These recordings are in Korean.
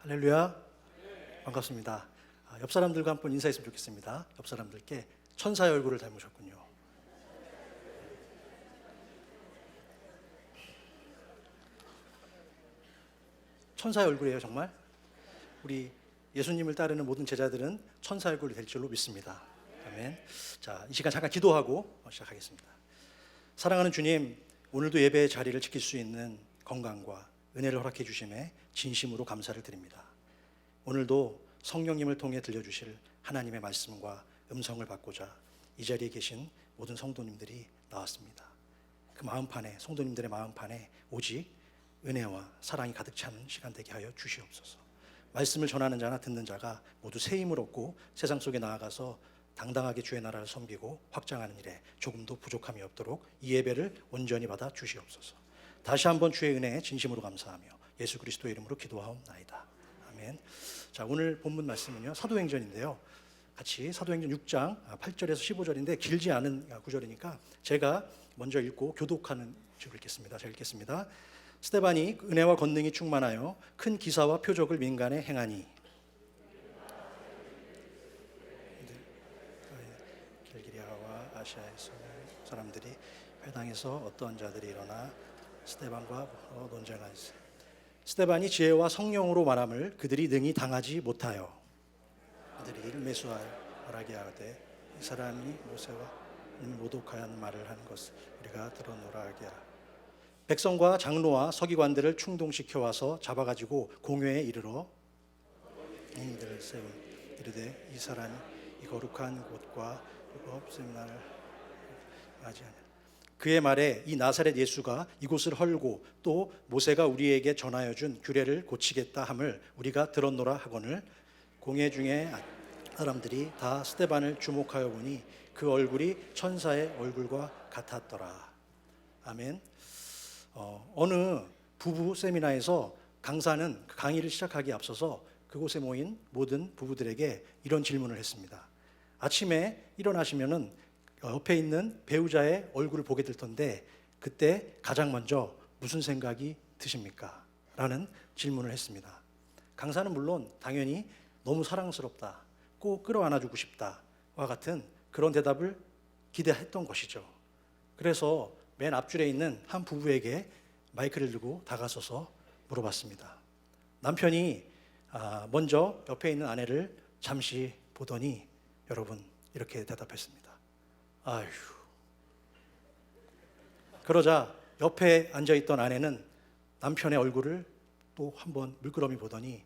할렐루야. 반갑습니다. 옆 사람들과 한번 인사했으면 좋겠습니다. 옆 사람들께 천사의 얼굴을 닮으셨군요. 천사의 얼굴이에요, 정말. 우리 예수님을 따르는 모든 제자들은 천사의 얼굴이 될 줄로 믿습니다. 아멘. 자, 이 시간 잠깐 기도하고 시작하겠습니다. 사랑하는 주님, 오늘도 예배의 자리를 지킬 수 있는 건강과 은혜를 허락해 주심에 진심으로 감사를 드립니다. 오늘도 성령님을 통해 들려주실 하나님의 말씀과 음성을 받고자 이 자리에 계신 모든 성도님들이 나왔습니다. 그 마음판에, 성도님들의 마음판에 오직 은혜와 사랑이 가득 차는 시간 되게 하여 주시옵소서. 말씀을 전하는 자나 듣는 자가 모두 새 힘을 얻고 세상 속에 나아가서 당당하게 주의 나라를 섬기고 확장하는 일에 조금도 부족함이 없도록 이 예배를 온전히 받아 주시옵소서. 다시 한번 주의 은혜에 진심으로 감사하며 예수 그리스도의 이름으로 기도하옵나이다. 아멘. 자, 오늘 본문 말씀은요, 사도행전인데요. 같이 사도행전 6장 8절에서 15절인데 길지 않은 구절이니까 제가 먼저 읽고 교독하는 식으로 읽겠습니다. 제가 읽겠습니다. 스데반이 은혜와 권능이 충만하여 큰 기사와 표적을 민간에 행하니 길기리아와 아시아의 사람들이 회당에서 어떤 자들이 일어나 스데반과 논쟁하였어요. 스데반이 지혜와 성령으로 말함을 그들이 능히 당하지 못하여 그들이 이를 매수하여 말하게 하되 이 사람이 모세와 모독하는 말을 하는 것을 우리가 들어노라 하게 하라. 백성과 장로와 서기관들을 충동시켜 와서 잡아가지고 공회에 이르러 인들을 세운 이르되 이 사람이 이 거룩한 곳과 율법 세미나를 맞이하냐. 그의 말에 이 나사렛 예수가 이곳을 헐고 또 모세가 우리에게 전하여 준 규례를 고치겠다 함을 우리가 들었노라 하거늘 공회 중에 사람들이 다 스데반을 주목하여 보니 그 얼굴이 천사의 얼굴과 같았더라. 아멘. 어느 부부 세미나에서 강사는 강의를 시작하기에 앞서서 그곳에 모인 모든 부부들에게 이런 질문을 했습니다. 아침에 일어나시면은 옆에 있는 배우자의 얼굴을 보게 될 텐데 그때 가장 먼저 무슨 생각이 드십니까? 라는 질문을 했습니다. 강사는 물론 당연히 너무 사랑스럽다, 꼭 끌어안아주고 싶다와 같은 그런 대답을 기대했던 것이죠. 그래서 맨 앞줄에 있는 한 부부에게 마이크를 들고 다가서서 물어봤습니다. 남편이 먼저 옆에 있는 아내를 잠시 보더니 여러분 이렇게 대답했습니다. 아휴. 그러자 옆에 앉아있던 아내는 남편의 얼굴을 또 한번 물끄러미 보더니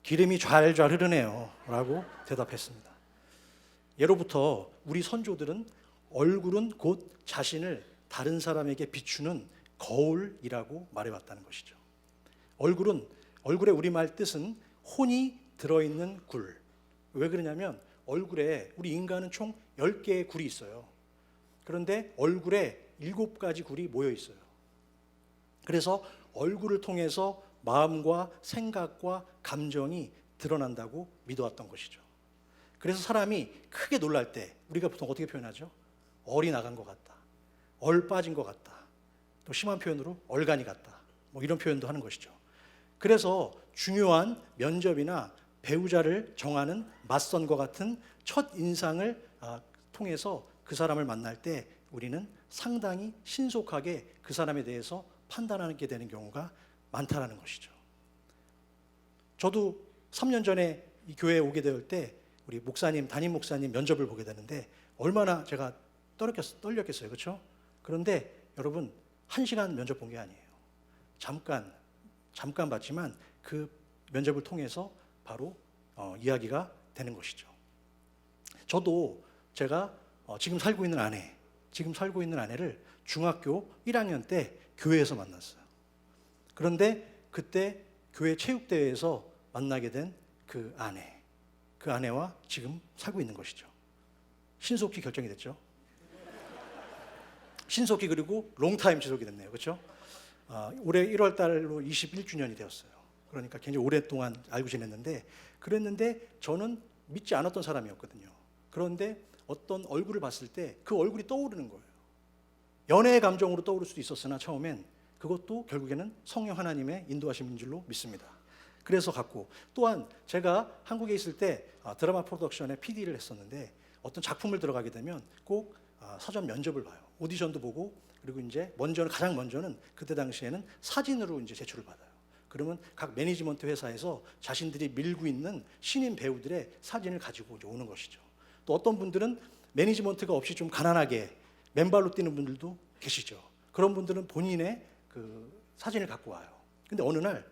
기름이 좔좔 흐르네요 라고 대답했습니다. 예로부터 우리 선조들은 얼굴은 곧 자신을 다른 사람에게 비추는 거울이라고 말해왔다는 것이죠. 얼굴의 우리말 뜻은 혼이 들어있는 굴. 왜 그러냐면 얼굴에 우리 인간은 총 10개의 굴이 있어요. 그런데 얼굴에 7가지 굴이 모여 있어요. 그래서 얼굴을 통해서 마음과 생각과 감정이 드러난다고 믿어왔던 것이죠. 그래서 사람이 크게 놀랄 때 우리가 보통 어떻게 표현하죠? 얼이 나간 것 같다, 얼 빠진 것 같다, 또 심한 표현으로 얼간이 같다, 뭐 이런 표현도 하는 것이죠. 그래서 중요한 면접이나 배우자를 정하는 맞선과 같은 첫 인상을 통해서 그 사람을 만날 때 우리는 상당히 신속하게 그 사람에 대해서 판단하게 되는 경우가 많다라는 것이죠. 저도 3년 전에 이 교회에 오게 될 때 우리 목사님, 담임 목사님 면접을 보게 되는데 얼마나 제가 떨렸겠어요, 그렇죠? 그런데 여러분 1시간 면접 본 게 아니에요. 잠깐 봤지만 그 면접을 통해서 바로 이야기가 되는 것이죠. 저도 제가 지금 살고 있는 아내를 중학교 1학년 때 교회에서 만났어요. 그런데 그때 교회 체육대회에서 만나게 된 그 아내와 지금 살고 있는 것이죠. 신속히 결정이 됐죠. 신속히 그리고 롱타임 지속이 됐네요. 그렇죠? 올해 1월 달로 21주년이 되었어요. 그러니까 굉장히 오랫동안 알고 지냈는데 그랬는데 저는 믿지 않았던 사람이었거든요. 그런데 어떤 얼굴을 봤을 때 그 얼굴이 떠오르는 거예요. 연애의 감정으로 떠오를 수도 있었으나 처음엔 그것도 결국에는 성령 하나님의 인도하심인 줄로 믿습니다. 그래서 갖고 또한 제가 한국에 있을 때 드라마 프로덕션의 PD를 했었는데 어떤 작품을 들어가게 되면 꼭 사전 면접을 봐요. 오디션도 보고 그리고 이제 가장 먼저는 그때 당시에는 사진으로 이제 제출을 받아요. 그러면 각 매니지먼트 회사에서 자신들이 밀고 있는 신인 배우들의 사진을 가지고 이제 오는 것이죠. 또 어떤 분들은 매니지먼트가 없이 좀 가난하게 맨발로 뛰는 분들도 계시죠. 그런 분들은 본인의 그 사진을 갖고 와요. 근데 어느 날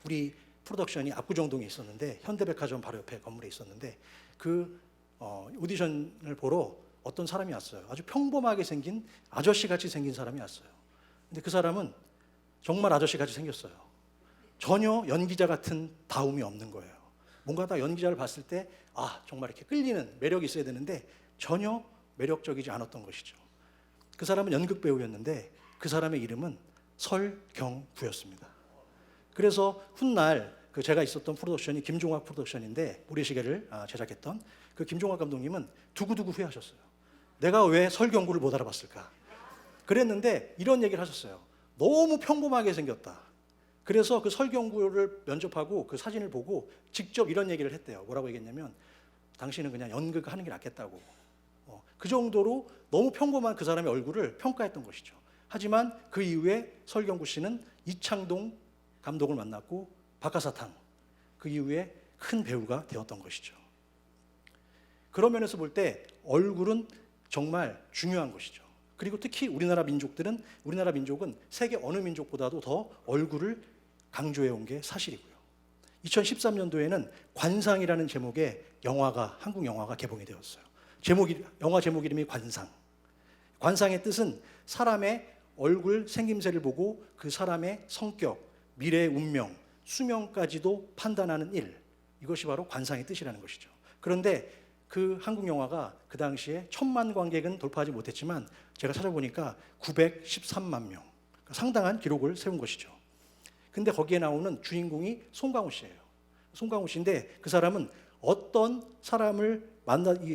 우리 프로덕션이 압구정동에 있었는데 현대백화점 바로 옆에 건물에 있었는데 그 오디션을 보러 어떤 사람이 왔어요. 아주 평범하게 생긴 아저씨같이 생긴 사람이 왔어요. 근데 그 사람은 정말 아저씨같이 생겼어요. 전혀 연기자 같은 다움이 없는 거예요. 뭔가 다 연기자를 봤을 때 정말 이렇게 끌리는 매력이 있어야 되는데 전혀 매력적이지 않았던 것이죠. 그 사람은 연극 배우였는데 그 사람의 이름은 설경구였습니다. 그래서 훗날 제가 있었던 프로덕션이 김종학 프로덕션인데 모래시계를 제작했던 그 김종학 감독님은 두고두고 후회하셨어요. 내가 왜 설경구를 못 알아봤을까? 그랬는데 이런 얘기를 하셨어요. 너무 평범하게 생겼다. 그래서 그 설경구를 면접하고 그 사진을 보고 직접 이런 얘기를 했대요. 뭐라고 얘기했냐면 당신은 그냥 연극하는 게 낫겠다고. 그 정도로 너무 평범한 그 사람의 얼굴을 평가했던 것이죠. 하지만 그 이후에 설경구 씨는 이창동 감독을 만났고 박하사탕, 그 이후에 큰 배우가 되었던 것이죠. 그런 면에서 볼 때 얼굴은 정말 중요한 것이죠. 그리고 특히 우리나라 민족은 세계 어느 민족보다도 더 얼굴을 강조해 온 게 사실이고요. 2013년도에는 관상이라는 제목의 한국 영화가 개봉이 되었어요. 영화 제목 이름이 관상. 관상의 뜻은 사람의 얼굴 생김새를 보고 그 사람의 성격, 미래의 운명, 수명까지도 판단하는 일. 이것이 바로 관상의 뜻이라는 것이죠. 그런데 그 한국 영화가 그 당시에 1,000만 관객은 돌파하지 못했지만 제가 찾아보니까 913만 명. 상당한 기록을 세운 것이죠. 근데 거기에 나오는 주인공이 송강호 씨예요. 송강호 씨인데 그 사람은 어떤 사람을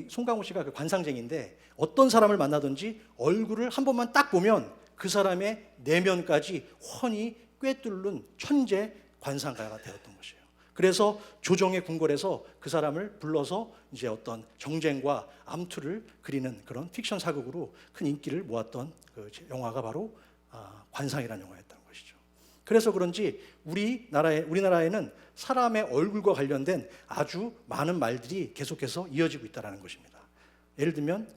송강호 씨가 그 관상쟁인데 어떤 사람을 만나든지 얼굴을 한 번만 딱 보면 그 사람의 내면까지 훤히 꿰뚫는 천재 관상가가 되었던 것이에요. 그래서 조정의 궁궐에서 그 사람을 불러서 이제 어떤 정쟁과 암투를 그리는 그런 픽션 사극으로 큰 인기를 모았던 그 영화가 바로 관상이라는 영화였던 것이죠. 그래서 그런지 우리나라에는 사람의 얼굴과 관련된 아주 많은 말들이 계속해서 이어지고 있다는 것입니다. 예를 들면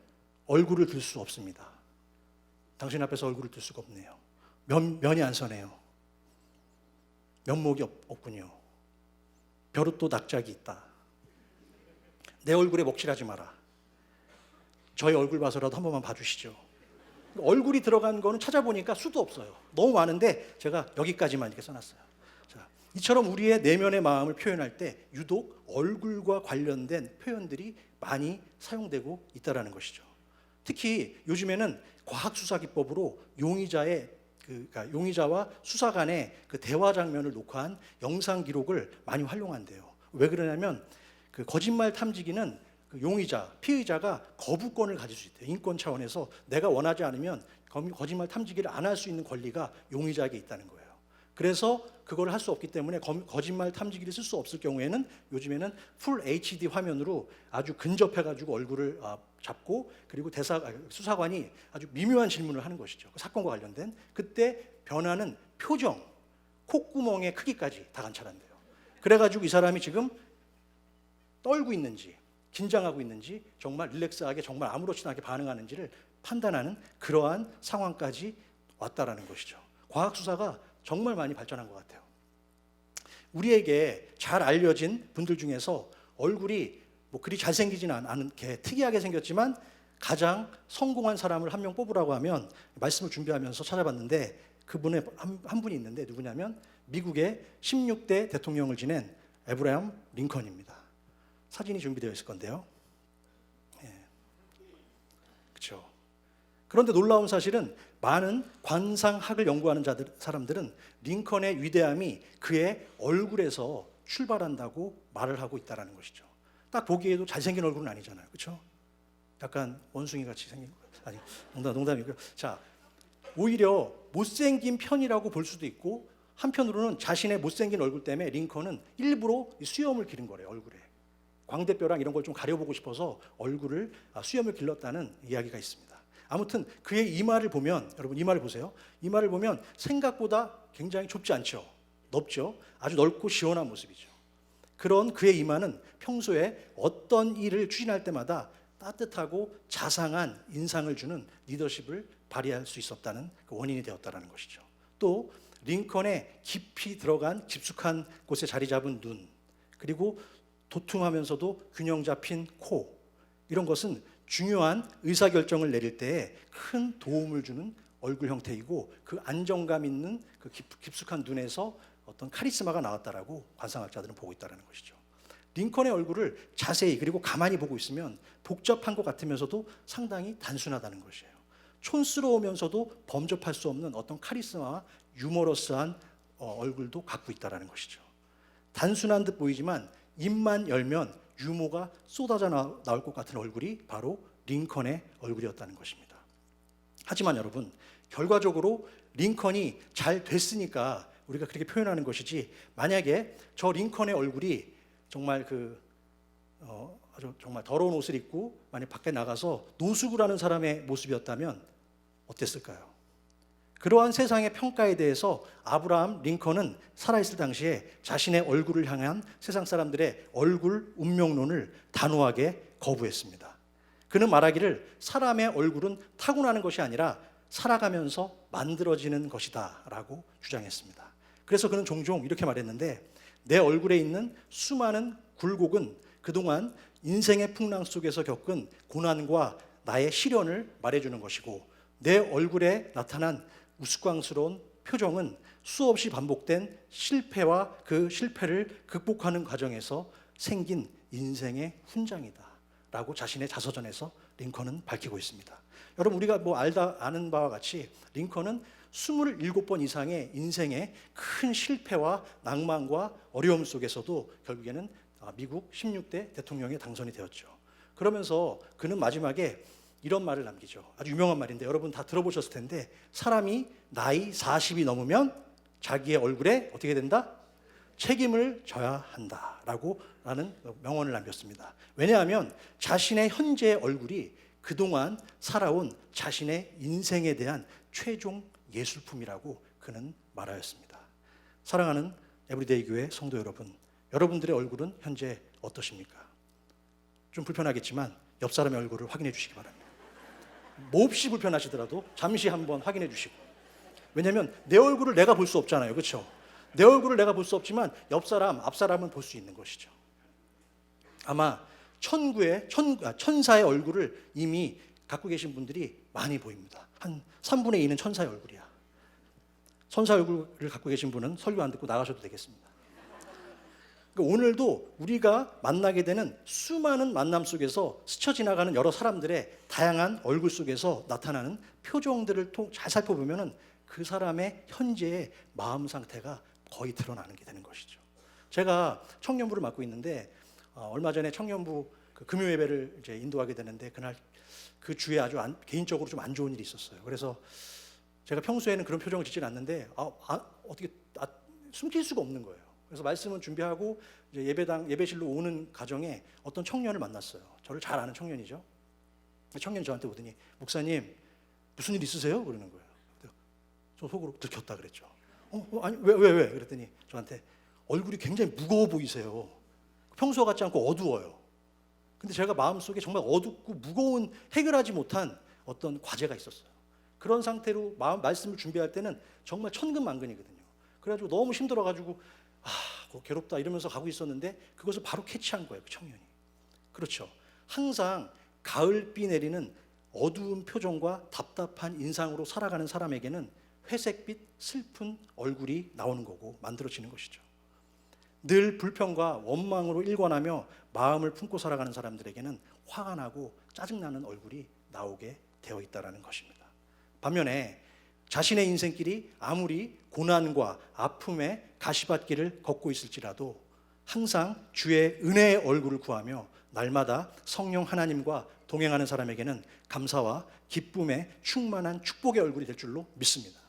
얼굴을 들 수 없습니다. 당신 앞에서 얼굴을 들 수가 없네요. 면이 안 서네요. 면목이 없군요. 벼룩도 낙작이 있다. 내 얼굴에 먹칠하지 마라. 저희 얼굴 봐서라도 한 번만 봐주시죠. 얼굴이 들어간 거는 찾아보니까 수도 없어요. 너무 많은데 제가 여기까지만 이렇게 써놨어요. 자, 이처럼 우리의 내면의 마음을 표현할 때 유독 얼굴과 관련된 표현들이 많이 사용되고 있다는 것이죠. 특히 요즘에는 과학수사기법으로 용의자와 수사 간의 그 대화 장면을 녹화한 영상 기록을 많이 활용한대요. 왜 그러냐면 그 거짓말 탐지기는 그 피의자가 거부권을 가질 수 있대요. 인권 차원에서 내가 원하지 않으면 거짓말 탐지기를 안 할 수 있는 권리가 용의자에게 있다는 거예요. 그래서 그걸 할 수 없기 때문에 거짓말 탐지기를 쓸 수 없을 경우에는 요즘에는 풀 HD 화면으로 아주 근접해가지고 얼굴을 잡고 그리고 수사관이 아주 미묘한 질문을 하는 것이죠. 그 사건과 관련된 그때 변하는 표정, 콧구멍의 크기까지 다 관찰한대요. 그래가지고 이 사람이 지금 떨고 있는지 긴장하고 있는지 정말 릴렉스하게 정말 아무렇지도 않게 반응하는지를 판단하는 그러한 상황까지 왔다라는 것이죠. 과학 수사가 정말 많이 발전한 것 같아요. 우리에게 잘 알려진 분들 중에서 얼굴이 그리 잘생기지는 않게 특이하게 생겼지만 가장 성공한 사람을 한 명 뽑으라고 하면 말씀을 준비하면서 찾아봤는데 그분의 한 분이 있는데 누구냐면 미국의 16대 대통령을 지낸 에브라함 링컨입니다. 사진이 준비되어 있을 건데요. 그렇죠. 그런데 놀라운 사실은 많은 관상학을 연구하는 사람들은 링컨의 위대함이 그의 얼굴에서 출발한다고 말을 하고 있다는 것이죠. 딱 보기에도 잘생긴 얼굴은 아니잖아요. 그렇죠? 약간 원숭이 같이 생긴 거. 아니, 농담이고요. 자, 오히려 못생긴 편이라고 볼 수도 있고 한편으로는 자신의 못생긴 얼굴 때문에 링컨은 일부러 수염을 기른 거래요. 얼굴에 광대뼈랑 이런 걸 좀 가려보고 싶어서 얼굴을 수염을 길렀다는 이야기가 있습니다. 아무튼 그의 이마를 보면, 여러분 이마를 보세요. 이마를 보면 생각보다 굉장히 좁지 않죠. 넓죠. 아주 넓고 시원한 모습이죠. 그런 그의 이마는 평소에 어떤 일을 추진할 때마다 따뜻하고 자상한 인상을 주는 리더십을 발휘할 수 있었다는 그 원인이 되었다는 것이죠. 또 링컨의 깊이 들어간 깊숙한 곳에 자리 잡은 눈, 그리고 도톰하면서도 균형 잡힌 코, 이런 것은 중요한 의사결정을 내릴 때에 큰 도움을 주는 얼굴 형태이고, 그 안정감 있는 그 깊숙한 눈에서 어떤 카리스마가 나왔다라고 관상학자들은 보고 있다는 것이죠. 링컨의 얼굴을 자세히 그리고 가만히 보고 있으면 복잡한 것 같으면서도 상당히 단순하다는 것이에요. 촌스러우면서도 범접할 수 없는 어떤 카리스마와 유머러스한 얼굴도 갖고 있다는 것이죠. 단순한 듯 보이지만 입만 열면 유머가 쏟아져 나올 것 같은 얼굴이 바로 링컨의 얼굴이었다는 것입니다. 하지만 여러분, 결과적으로 링컨이 잘 됐으니까 우리가 그렇게 표현하는 것이지, 만약에 저 링컨의 얼굴이 정말 아주 정말 더러운 옷을 입고 만약 밖에 나가서 노숙을 하는 사람의 모습이었다면 어땠을까요? 그러한 세상의 평가에 대해서 아브라함 링컨은 살아있을 당시에 자신의 얼굴을 향한 세상 사람들의 얼굴 운명론을 단호하게 거부했습니다. 그는 말하기를 사람의 얼굴은 타고나는 것이 아니라 살아가면서 만들어지는 것이다 라고 주장했습니다. 그래서 그는 종종 이렇게 말했는데, 내 얼굴에 있는 수많은 굴곡은 그동안 인생의 풍랑 속에서 겪은 고난과 나의 시련을 말해주는 것이고, 내 얼굴에 나타난 우스꽝스러운 표정은 수없이 반복된 실패와 그 실패를 극복하는 과정에서 생긴 인생의 훈장이다 라고 자신의 자서전에서 링컨은 밝히고 있습니다. 여러분, 우리가 아는 바와 같이 링컨은 27번 이상의 인생의 큰 실패와 낭만과 어려움 속에서도 결국에는 미국 16대 대통령에 당선이 되었죠. 그러면서 그는 마지막에 이런 말을 남기죠. 아주 유명한 말인데 여러분 다 들어보셨을 텐데, 사람이 나이 40이 넘으면 자기의 얼굴에 어떻게 된다? 책임을 져야 한다라고 라는 명언을 남겼습니다. 왜냐하면 자신의 현재의 얼굴이 그동안 살아온 자신의 인생에 대한 최종 예술품이라고 그는 말하였습니다. 사랑하는 에브리데이 교회 성도 여러분, 여러분들의 얼굴은 현재 어떠십니까? 좀 불편하겠지만 옆 사람의 얼굴을 확인해 주시기 바랍니다. 몹시 불편하시더라도 잠시 한번 확인해 주시고, 왜냐하면 내 얼굴을 내가 볼 수 없잖아요, 그렇죠? 내 얼굴을 내가 볼 수 없지만 옆 사람, 앞 사람은 볼 수 있는 것이죠. 아마 천사의 얼굴을 이미 갖고 계신 분들이 많이 보입니다. 한 3분의 2는 천사의 얼굴이야. 천사 얼굴을 갖고 계신 분은 설교 안 듣고 나가셔도 되겠습니다. 그러니까 오늘도 우리가 만나게 되는 수많은 만남 속에서 스쳐 지나가는 여러 사람들의 다양한 얼굴 속에서 나타나는 표정들을 잘 살펴보면 그 사람의 현재의 마음 상태가 거의 드러나는 게 되는 것이죠. 제가 청년부를 맡고 있는데 얼마 전에 청년부 금요 예배를 이제 인도하게 되는데, 그날 그 주에 아주 개인적으로 좀 안 좋은 일이 있었어요. 그래서 제가 평소에는 그런 표정을 짓지는 않는데 어떻게 숨길 수가 없는 거예요. 그래서 말씀을 준비하고 이제 예배실로 오는 가정에 어떤 청년을 만났어요. 저를 잘 아는 청년이죠. 청년이 저한테 오더니, 목사님 무슨 일 있으세요? 그러는 거예요. 저 속으로 들켰다 그랬죠. 아니 왜? 그랬더니 저한테 얼굴이 굉장히 무거워 보이세요. 평소 같지 않고 어두워요. 근데 제가 마음속에 정말 어둡고 무거운 해결하지 못한 어떤 과제가 있었어요. 그런 상태로 말씀을 준비할 때는 정말 천근만근이거든요. 그래가지고 너무 힘들어가지고 괴롭다 이러면서 가고 있었는데, 그것을 바로 캐치한 거예요, 그 청년이. 그렇죠. 항상 가을비 내리는 어두운 표정과 답답한 인상으로 살아가는 사람에게는 회색빛 슬픈 얼굴이 나오는 거고 만들어지는 것이죠. 늘 불평과 원망으로 일관하며 마음을 품고 살아가는 사람들에게는 화가 나고 짜증나는 얼굴이 나오게 되어 있다는 것입니다. 반면에 자신의 인생길이 아무리 고난과 아픔의 가시밭길을 걷고 있을지라도 항상 주의 은혜의 얼굴을 구하며 날마다 성령 하나님과 동행하는 사람에게는 감사와 기쁨의 충만한 축복의 얼굴이 될 줄로 믿습니다.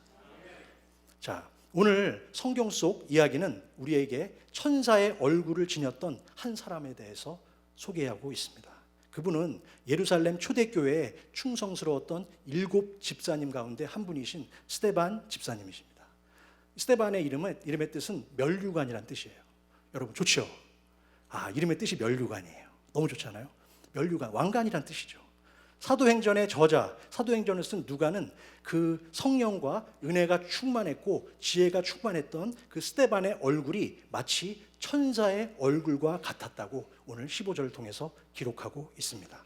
자, 오늘 성경 속 이야기는 우리에게 천사의 얼굴을 지녔던 한 사람에 대해서 소개하고 있습니다. 그분은 예루살렘 초대교회에 충성스러웠던 7 집사님 가운데 한 분이신 스데반 집사님이십니다. 스데반의 이름의 뜻은 면류관이라는 뜻이에요. 여러분 좋죠? 이름의 뜻이 면류관이에요. 너무 좋잖아요. 면류관, 왕관이라는 뜻이죠. 사도행전의 저자, 사도행전을 쓴 누가는 그 성령과 은혜가 충만했고 지혜가 충만했던 그 스데반의 얼굴이 마치 천사의 얼굴과 같았다고 오늘 15절을 통해서 기록하고 있습니다.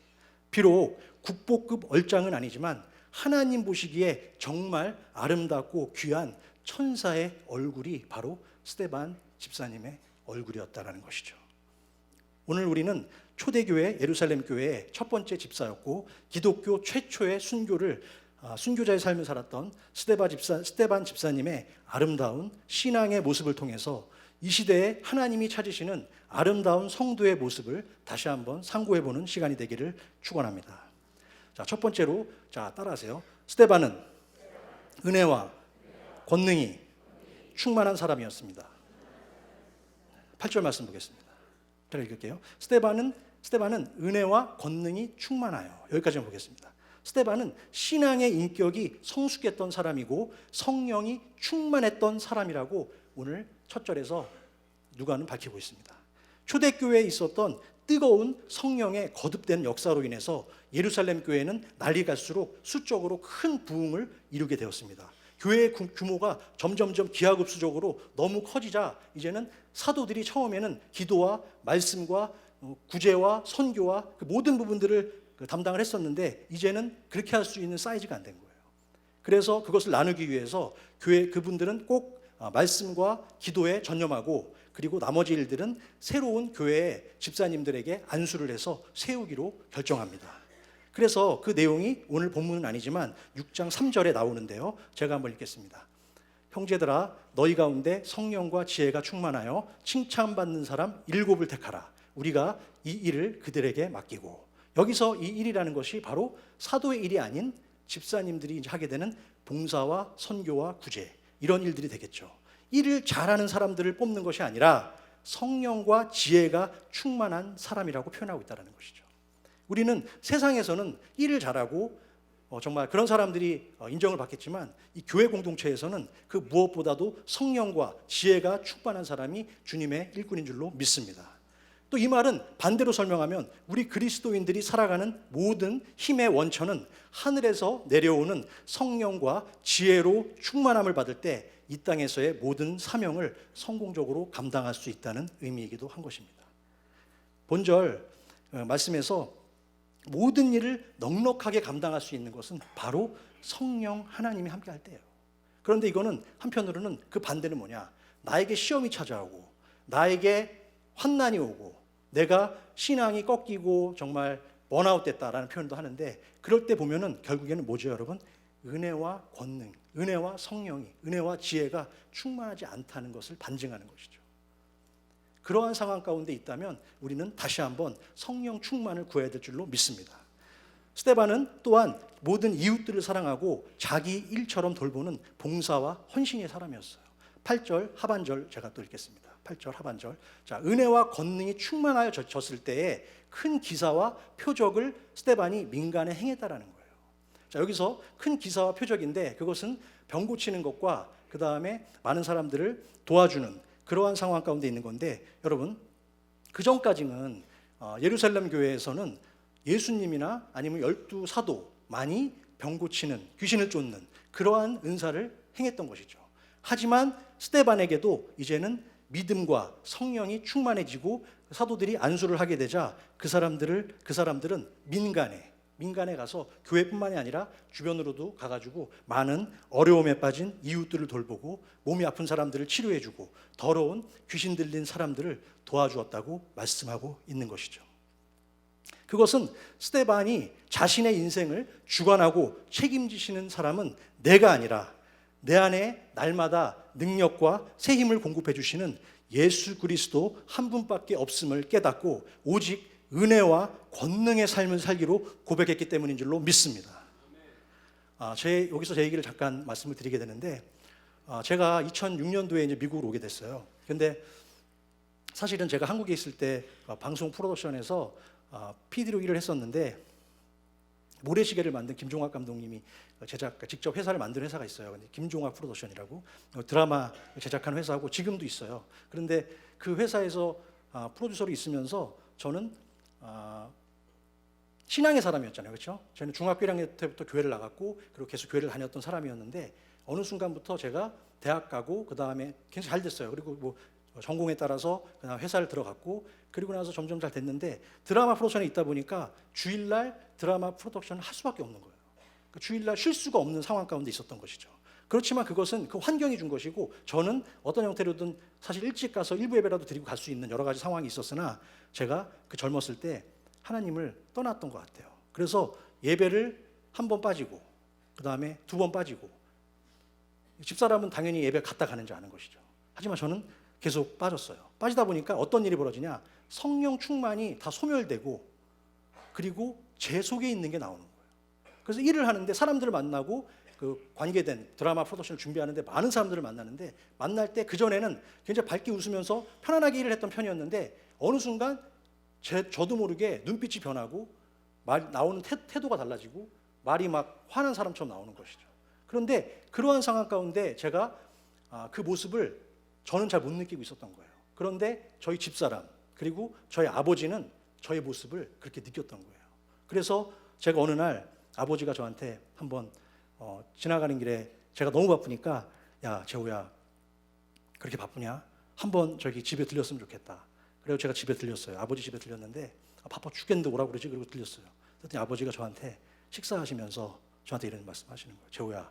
비록 국보급 얼짱은 아니지만 하나님 보시기에 정말 아름답고 귀한 천사의 얼굴이 바로 스데반 집사님의 얼굴이었다는 것이죠. 오늘 우리는 초대교회 예루살렘 교회의 첫 번째 집사였고 기독교 최초의 순교자의 삶을 살았던 스데반 집사님의 아름다운 신앙의 모습을 통해서 이 시대에 하나님이 찾으시는 아름다운 성도의 모습을 다시 한번 상고해보는 시간이 되기를 축원합니다. 자, 첫 번째로 따라하세요. 스데반은 은혜와 권능이 충만한 사람이었습니다. 8절 말씀 보겠습니다. 제가 읽을게요. 스데반은 은혜와 권능이 충만하여. 여기까지만 보겠습니다. 스데반은 신앙의 인격이 성숙했던 사람이고 성령이 충만했던 사람이라고 오늘 첫 절에서 누가는 밝히고 있습니다. 초대교회에 있었던 뜨거운 성령의 거듭된 역사로 인해서 예루살렘 교회는 날이 갈수록 수적으로 큰 부흥을 이루게 되었습니다. 교회의 규모가 점점점 기하급수적으로 너무 커지자 이제는 사도들이 처음에는 기도와 말씀과 구제와 선교와 그 모든 부분들을 담당을 했었는데 이제는 그렇게 할 수 있는 사이즈가 안 된 거예요. 그래서 그것을 나누기 위해서 교회 그분들은 꼭 말씀과 기도에 전념하고 그리고 나머지 일들은 새로운 교회의 집사님들에게 안수를 해서 세우기로 결정합니다. 그래서 그 내용이 오늘 본문은 아니지만 6장 3절에 나오는데요. 제가 한번 읽겠습니다. 형제들아 너희 가운데 성령과 지혜가 충만하여 칭찬받는 사람 7을 택하라. 우리가 이 일을 그들에게 맡기고. 여기서 이 일이라는 것이 바로 사도의 일이 아닌 집사님들이 하게 되는 봉사와 선교와 구제 이런 일들이 되겠죠. 일을 잘하는 사람들을 뽑는 것이 아니라 성령과 지혜가 충만한 사람이라고 표현하고 있다는 것이죠. 우리는 세상에서는 일을 잘하고 정말 그런 사람들이 인정을 받겠지만 이 교회 공동체에서는 그 무엇보다도 성령과 지혜가 충만한 사람이 주님의 일꾼인 줄로 믿습니다. 또 이 말은 반대로 설명하면 우리 그리스도인들이 살아가는 모든 힘의 원천은 하늘에서 내려오는 성령과 지혜로 충만함을 받을 때 이 땅에서의 모든 사명을 성공적으로 감당할 수 있다는 의미이기도 한 것입니다. 본절 말씀에서 모든 일을 넉넉하게 감당할 수 있는 것은 바로 성령 하나님이 함께 할 때예요. 그런데 이거는 한편으로는 그 반대는 뭐냐? 나에게 시험이 찾아오고 나에게 환난이 오고 내가 신앙이 꺾이고 정말 번아웃 됐다라는 표현도 하는데 그럴 때 보면은 결국에는 뭐죠, 여러분? 은혜와 권능, 은혜와 성령이, 은혜와 지혜가 충만하지 않다는 것을 반증하는 것이죠. 그러한 상황 가운데 있다면 우리는 다시 한번 성령 충만을 구해야 될 줄로 믿습니다. 스데반은 또한 모든 이웃들을 사랑하고 자기 일처럼 돌보는 봉사와 헌신의 사람이었어요. 8절 하반절 제가 또 읽겠습니다. 8절 하반절. 자, 은혜와 권능이 충만하여졌을 때에 큰 기사와 표적을 스데반이 민간에 행했다라는 거예요. 자, 여기서 큰 기사와 표적인데 그것은 병 고치는 것과 그 다음에 많은 사람들을 도와주는 그러한 상황 가운데 있는 건데 여러분 그 전까지는 예루살렘 교회에서는 예수님이나 아니면 12 사도만이 병 고치는 귀신을 쫓는 그러한 은사를 행했던 것이죠. 하지만 스데반에게도 이제는 믿음과 성령이 충만해지고 사도들이 안수를 하게 되자 그 사람들은 민간에 가서 교회뿐만이 아니라 주변으로도 가가지고 많은 어려움에 빠진 이웃들을 돌보고 몸이 아픈 사람들을 치료해주고 더러운 귀신 들린 사람들을 도와주었다고 말씀하고 있는 것이죠. 그것은 스데반이 자신의 인생을 주관하고 책임지시는 사람은 내가 아니라 내 안에 날마다 능력과 새 힘을 공급해 주시는 예수 그리스도 한 분밖에 없음을 깨닫고 오직 은혜와 권능의 삶을 살기로 고백했기 때문인 줄로 믿습니다. 여기서 제 얘기를 잠깐 말씀을 드리게 되는데 제가 2006년도에 이제 미국으로 오게 됐어요. 근데 사실은 제가 한국에 있을 때 방송 프로덕션에서 PD로 일을 했었는데, 모래시계를 만든 김종학 감독님이 직접 회사를 만든 회사가 있어요. 김종학 프로덕션이라고 드라마 제작하는 회사고 지금도 있어요. 그런데 그 회사에서 프로듀서로 있으면서 저는 신앙의 사람이었잖아요, 그렇죠? 저는 중학교 1학년 때부터 교회를 나갔고 그리고 계속 교회를 다녔던 사람이었는데, 어느 순간부터 제가 대학 가고 그 다음에 굉장히 잘 됐어요. 그리고 뭐 전공에 따라서 그다음 회사를 들어갔고, 그리고 나서 점점 잘 됐는데, 드라마 프로덕션에 있다 보니까 주일날 드라마 프로덕션을 할 수밖에 없는 거예요. 그러니까 주일날 쉴 수가 없는 상황 가운데 있었던 것이죠. 그렇지만 그것은 그 환경이 준 것이고, 저는 어떤 형태로든 사실 일찍 가서 일부 예배라도 드리고 갈 수 있는 여러 가지 상황이 있었으나, 제가 그 젊었을 때 하나님을 떠났던 것 같아요. 그래서 예배를 한 번 빠지고 그 다음에 두 번 빠지고, 집사람은 당연히 예배 갔다 가는지 아는 것이죠. 하지만 저는 계속 빠졌어요. 빠지다 보니까 어떤 일이 벌어지냐, 성령 충만이 다 소멸되고, 그리고 제 속에 있는 게 나오는 거예요. 그래서 일을 하는데 사람들을 만나고, 그 관계된 드라마 프로덕션을 준비하는데 많은 사람들을 만나는데, 만날 때 그전에는 굉장히 밝게 웃으면서 편안하게 일을 했던 편이었는데, 어느 순간 저도 모르게 눈빛이 변하고 나오는 태도가 달라지고 말이 막 화난 사람처럼 나오는 것이죠. 그런데 그러한 상황 가운데 제가 그 모습을 저는 잘 못 느끼고 있었던 거예요. 그런데 저희 집사람 그리고 저희 아버지는 저의 모습을 그렇게 느꼈던 거예요. 그래서 제가 어느 날 아버지가 저한테 한번 지나가는 길에, 제가 너무 바쁘니까, 야 재호야, 그렇게 바쁘냐? 한번 저기 집에 들렸으면 좋겠다. 그래서 제가 집에 들렸어요. 아버지 집에 들렸는데, 바빠 죽겠는데 오라고 그러지? 그리고 들렸어요. 그랬더니 아버지가 저한테 식사하시면서 저한테 이런 말씀하시는 거예요. 재호야,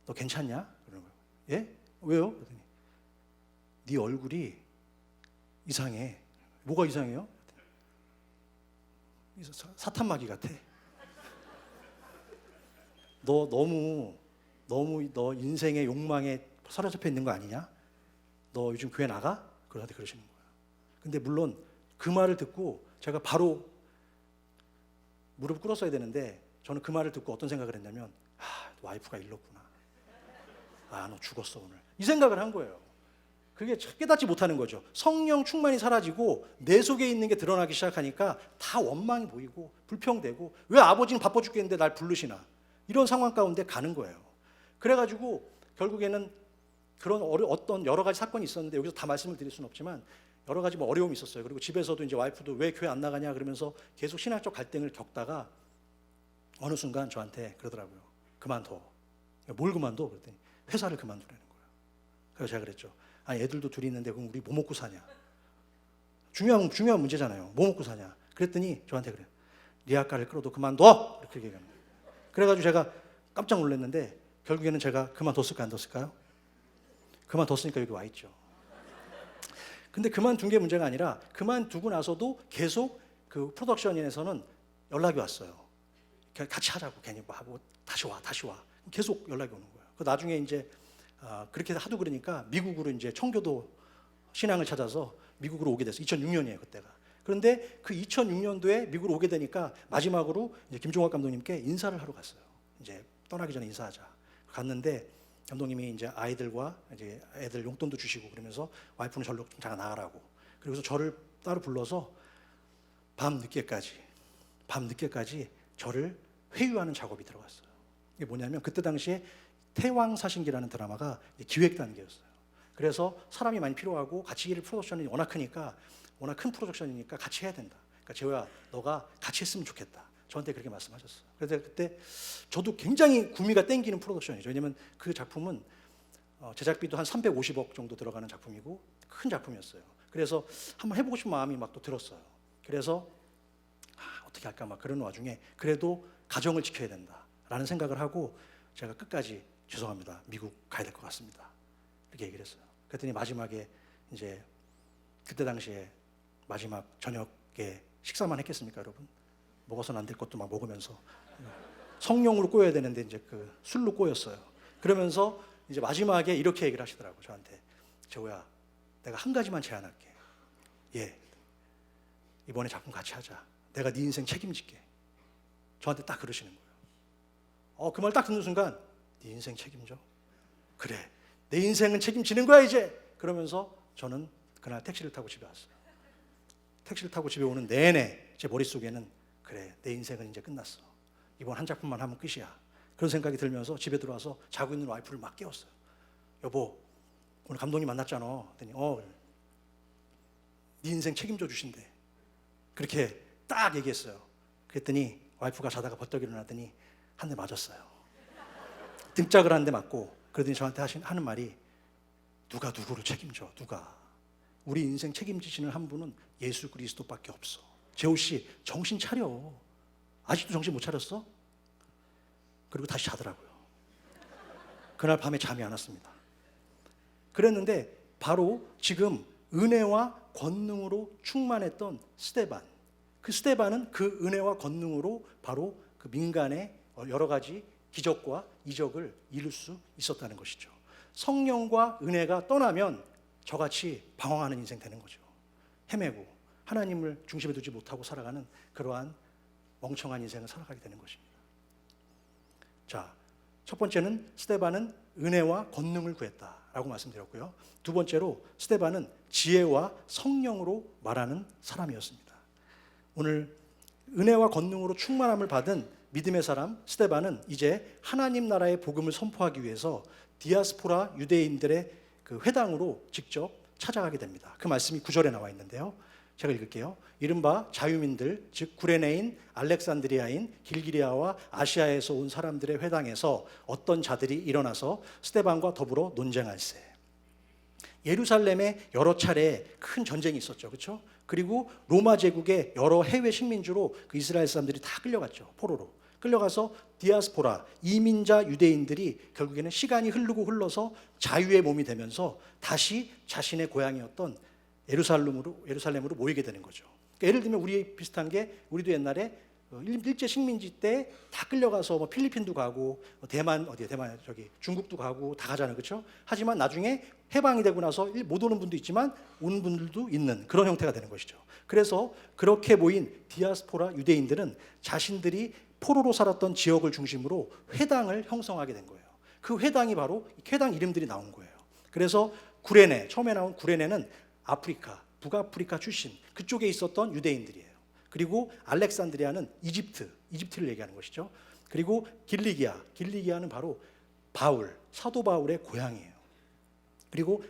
너 괜찮냐? 그러는 거예요. 예? 왜요? 그랬더니 네 얼굴이 이상해. 뭐가 이상해요? 사탄마귀 같아. 너 너무 너 인생의 욕망에 사로잡혀 있는 거 아니냐? 너 요즘 교회 나가? 그러시는 거예요. 근데 물론 그 말을 듣고 제가 바로 무릎 꿇었어야 되는데, 저는 그 말을 듣고 어떤 생각을 했냐면, 와이프가 일렀구나. 너 죽었어 오늘. 이 생각을 한 거예요. 그게 깨닫지 못하는 거죠. 성령 충만이 사라지고 내 속에 있는 게 드러나기 시작하니까 다 원망이 보이고 불평되고, 왜 아버지는 바빠 죽겠는데 날 부르시나, 이런 상황 가운데 가는 거예요. 그래가지고 결국에는 그런 어떤 여러 가지 사건이 있었는데, 여기서 다 말씀을 드릴 수는 없지만 여러 가지 어려움이 있었어요. 그리고 집에서도 이제 와이프도 왜 교회 안 나가냐 그러면서 계속 신학적 갈등을 겪다가 어느 순간 저한테 그러더라고요. 그만둬. 뭘 그만둬? 그랬더니 회사를 그만두라는 거예요. 그래서 제가 그랬죠. 애들도 둘이 있는데 그럼 우리 뭐 먹고 사냐? 중요한 문제잖아요. 뭐 먹고 사냐? 그랬더니 저한테 그래요. 리아카를 끌어도 그만둬! 이렇게 얘기하는 거예요. 그래가지고 제가 깜짝 놀랐는데, 결국에는 제가 그만뒀을까요? 안 뒀을까요? 그만뒀으니까 여기 와 있죠. 근데 그만둔 게 문제가 아니라, 그만두고 나서도 계속 그 프로덕션에서는 연락이 왔어요. 같이 하자고. 괜히 뭐 하고 다시 와. 계속 연락이 오는 거예요. 그 나중에 이제 그렇게 하도 그러니까 미국으로 이제 청교도 신앙을 찾아서 미국으로 오게 됐어요. 2006년이에요, 그때가. 그런데 그 2006년도에 미국으로 오게 되니까 마지막으로 이제 김종학 감독님께 인사를 하러 갔어요. 이제 떠나기 전에 인사하자. 갔는데 감독님이 이제 아이들과 이제 애들 용돈도 주시고 그러면서 와이프는 절로 좀 잠깐 나가라고. 그래서 저를 따로 불러서 밤 늦게까지 저를 회유하는 작업이 들어갔어요. 이게 뭐냐면, 그때 당시에 태왕사신기라는 드라마가 기획 단계였어요. 그래서 사람이 많이 필요하고 같이 일을, 프로덕션이 워낙 크니까, 워낙 큰 프로덕션이니까 같이 해야 된다. 그러니까 재호야, 너가 같이 했으면 좋겠다. 저한테 그렇게 말씀하셨어요. 그래서 그때 저도 굉장히 구미가 땡기는 프로덕션이죠. 왜냐하면 그 작품은 제작비도 한 350억 정도 들어가는 작품이고 큰 작품이었어요. 그래서 한번 해보고 싶은 마음이 막 또 들었어요. 그래서 어떻게 할까 막 그런 와중에 그래도 가정을 지켜야 된다라는 생각을 하고, 제가 끝까지 죄송합니다, 미국 가야 될 것 같습니다, 이렇게 얘기를 했어요. 그랬더니 마지막에 이제 그때 당시에 마지막 저녁에 식사만 했겠습니까, 여러분? 먹어서는 안 될 것도 막 먹으면서 성령으로 꼬여야 되는데 이제 그 술로 꼬였어요. 그러면서 이제 마지막에 이렇게 얘기를 하시더라고요, 저한테. 재호야, 내가 한 가지만 제안할게. 예, 이번에 작품 같이 하자. 내가 네 인생 책임질게. 저한테 딱 그러시는 거예요. 그 말 딱 듣는 순간, 네 인생 책임져? 그래, 내 인생은 책임지는 거야 이제. 그러면서 저는 그날 택시를 타고 집에 왔어요. 택시를 타고 집에 오는 내내 제 머릿속에는 그래, 내 인생은 이제 끝났어. 이번 한 작품만 하면 끝이야. 그런 생각이 들면서 집에 들어와서 자고 있는 와이프를 막 깨웠어요. 여보, 오늘 감독님 만났잖아. 그랬더니 네 인생 책임져 주신대. 그렇게 딱 얘기했어요. 그랬더니 와이프가 자다가 벌떡 일어나더니 한 대 맞았어요. 등짝을 한 대 맞고, 그러더니 저한테 하는 말이, 누가 누구를 책임져, 누가. 우리 인생 책임지시는 한 분은 예수 그리스도밖에 없어. 재호 씨, 정신 차려. 아직도 정신 못 차렸어? 그리고 다시 자더라고요. 그날 밤에 잠이 안 왔습니다. 그랬는데 바로 지금 은혜와 권능으로 충만했던 스데반, 그 스데반은 그 은혜와 권능으로 바로 그 민간의 여러 가지 기적과 이적을 이룰 수 있었다는 것이죠. 성령과 은혜가 떠나면 저같이 방황하는 인생 되는 거죠. 헤매고 하나님을 중심에 두지 못하고 살아가는 그러한 멍청한 인생을 살아가게 되는 것입니다. 자, 첫 번째는 스데반은 은혜와 권능을 구했다라고 말씀드렸고요. 두 번째로 스데반은 지혜와 성령으로 말하는 사람이었습니다. 오늘 은혜와 권능으로 충만함을 받은 믿음의 사람 스데반은 이제 하나님 나라의 복음을 선포하기 위해서 디아스포라 유대인들의 그 회당으로 직접 찾아가게 됩니다. 그 말씀이 9절에 나와 있는데요. 제가 읽을게요. 이른바 자유민들, 즉 구레네인, 알렉산드리아인, 길기리아와 아시아에서 온 사람들의 회당에서 어떤 자들이 일어나서 스데반과 더불어 논쟁할세. 예루살렘에 여러 차례 큰 전쟁이 있었죠. 그렇죠? 그리고 로마 제국의 여러 해외 식민지로 그 이스라엘 사람들이 다 끌려갔죠. 포로로. 끌려가서 디아스포라, 이민자 유대인들이 결국에는 시간이 흘러서 자유의 몸이 되면서 다시 자신의 고향이었던 예루살렘으로 모이게 되는 거죠. 그러니까 예를 들면 우리 비슷한 게, 우리도 옛날에 일제 식민지 때 다 끌려가서 뭐 필리핀도 가고 대만 중국도 가고 다 가잖아요, 그렇죠? 하지만 나중에 해방이 되고 나서 못 오는 분도 있지만 오는 분들도 있는 그런 형태가 되는 것이죠. 그래서 그렇게 모인 디아스포라 유대인들은 자신들이 포로로 살았던 지역을 중심으로 회당을 형성하게 된 거예요. 그 회당이 바로 회당 이름들이 나온 거예요. 그래서 구레네, 처음에 나온 구레네는 아프리카, 북아프리카 출신 그쪽에 있었던 유대인들이에요. 그리고 알렉산드리아는 이집트를 얘기하는 것이죠. 그리고 길리기아는 바로 사도 바울의 고향이에요. 그리고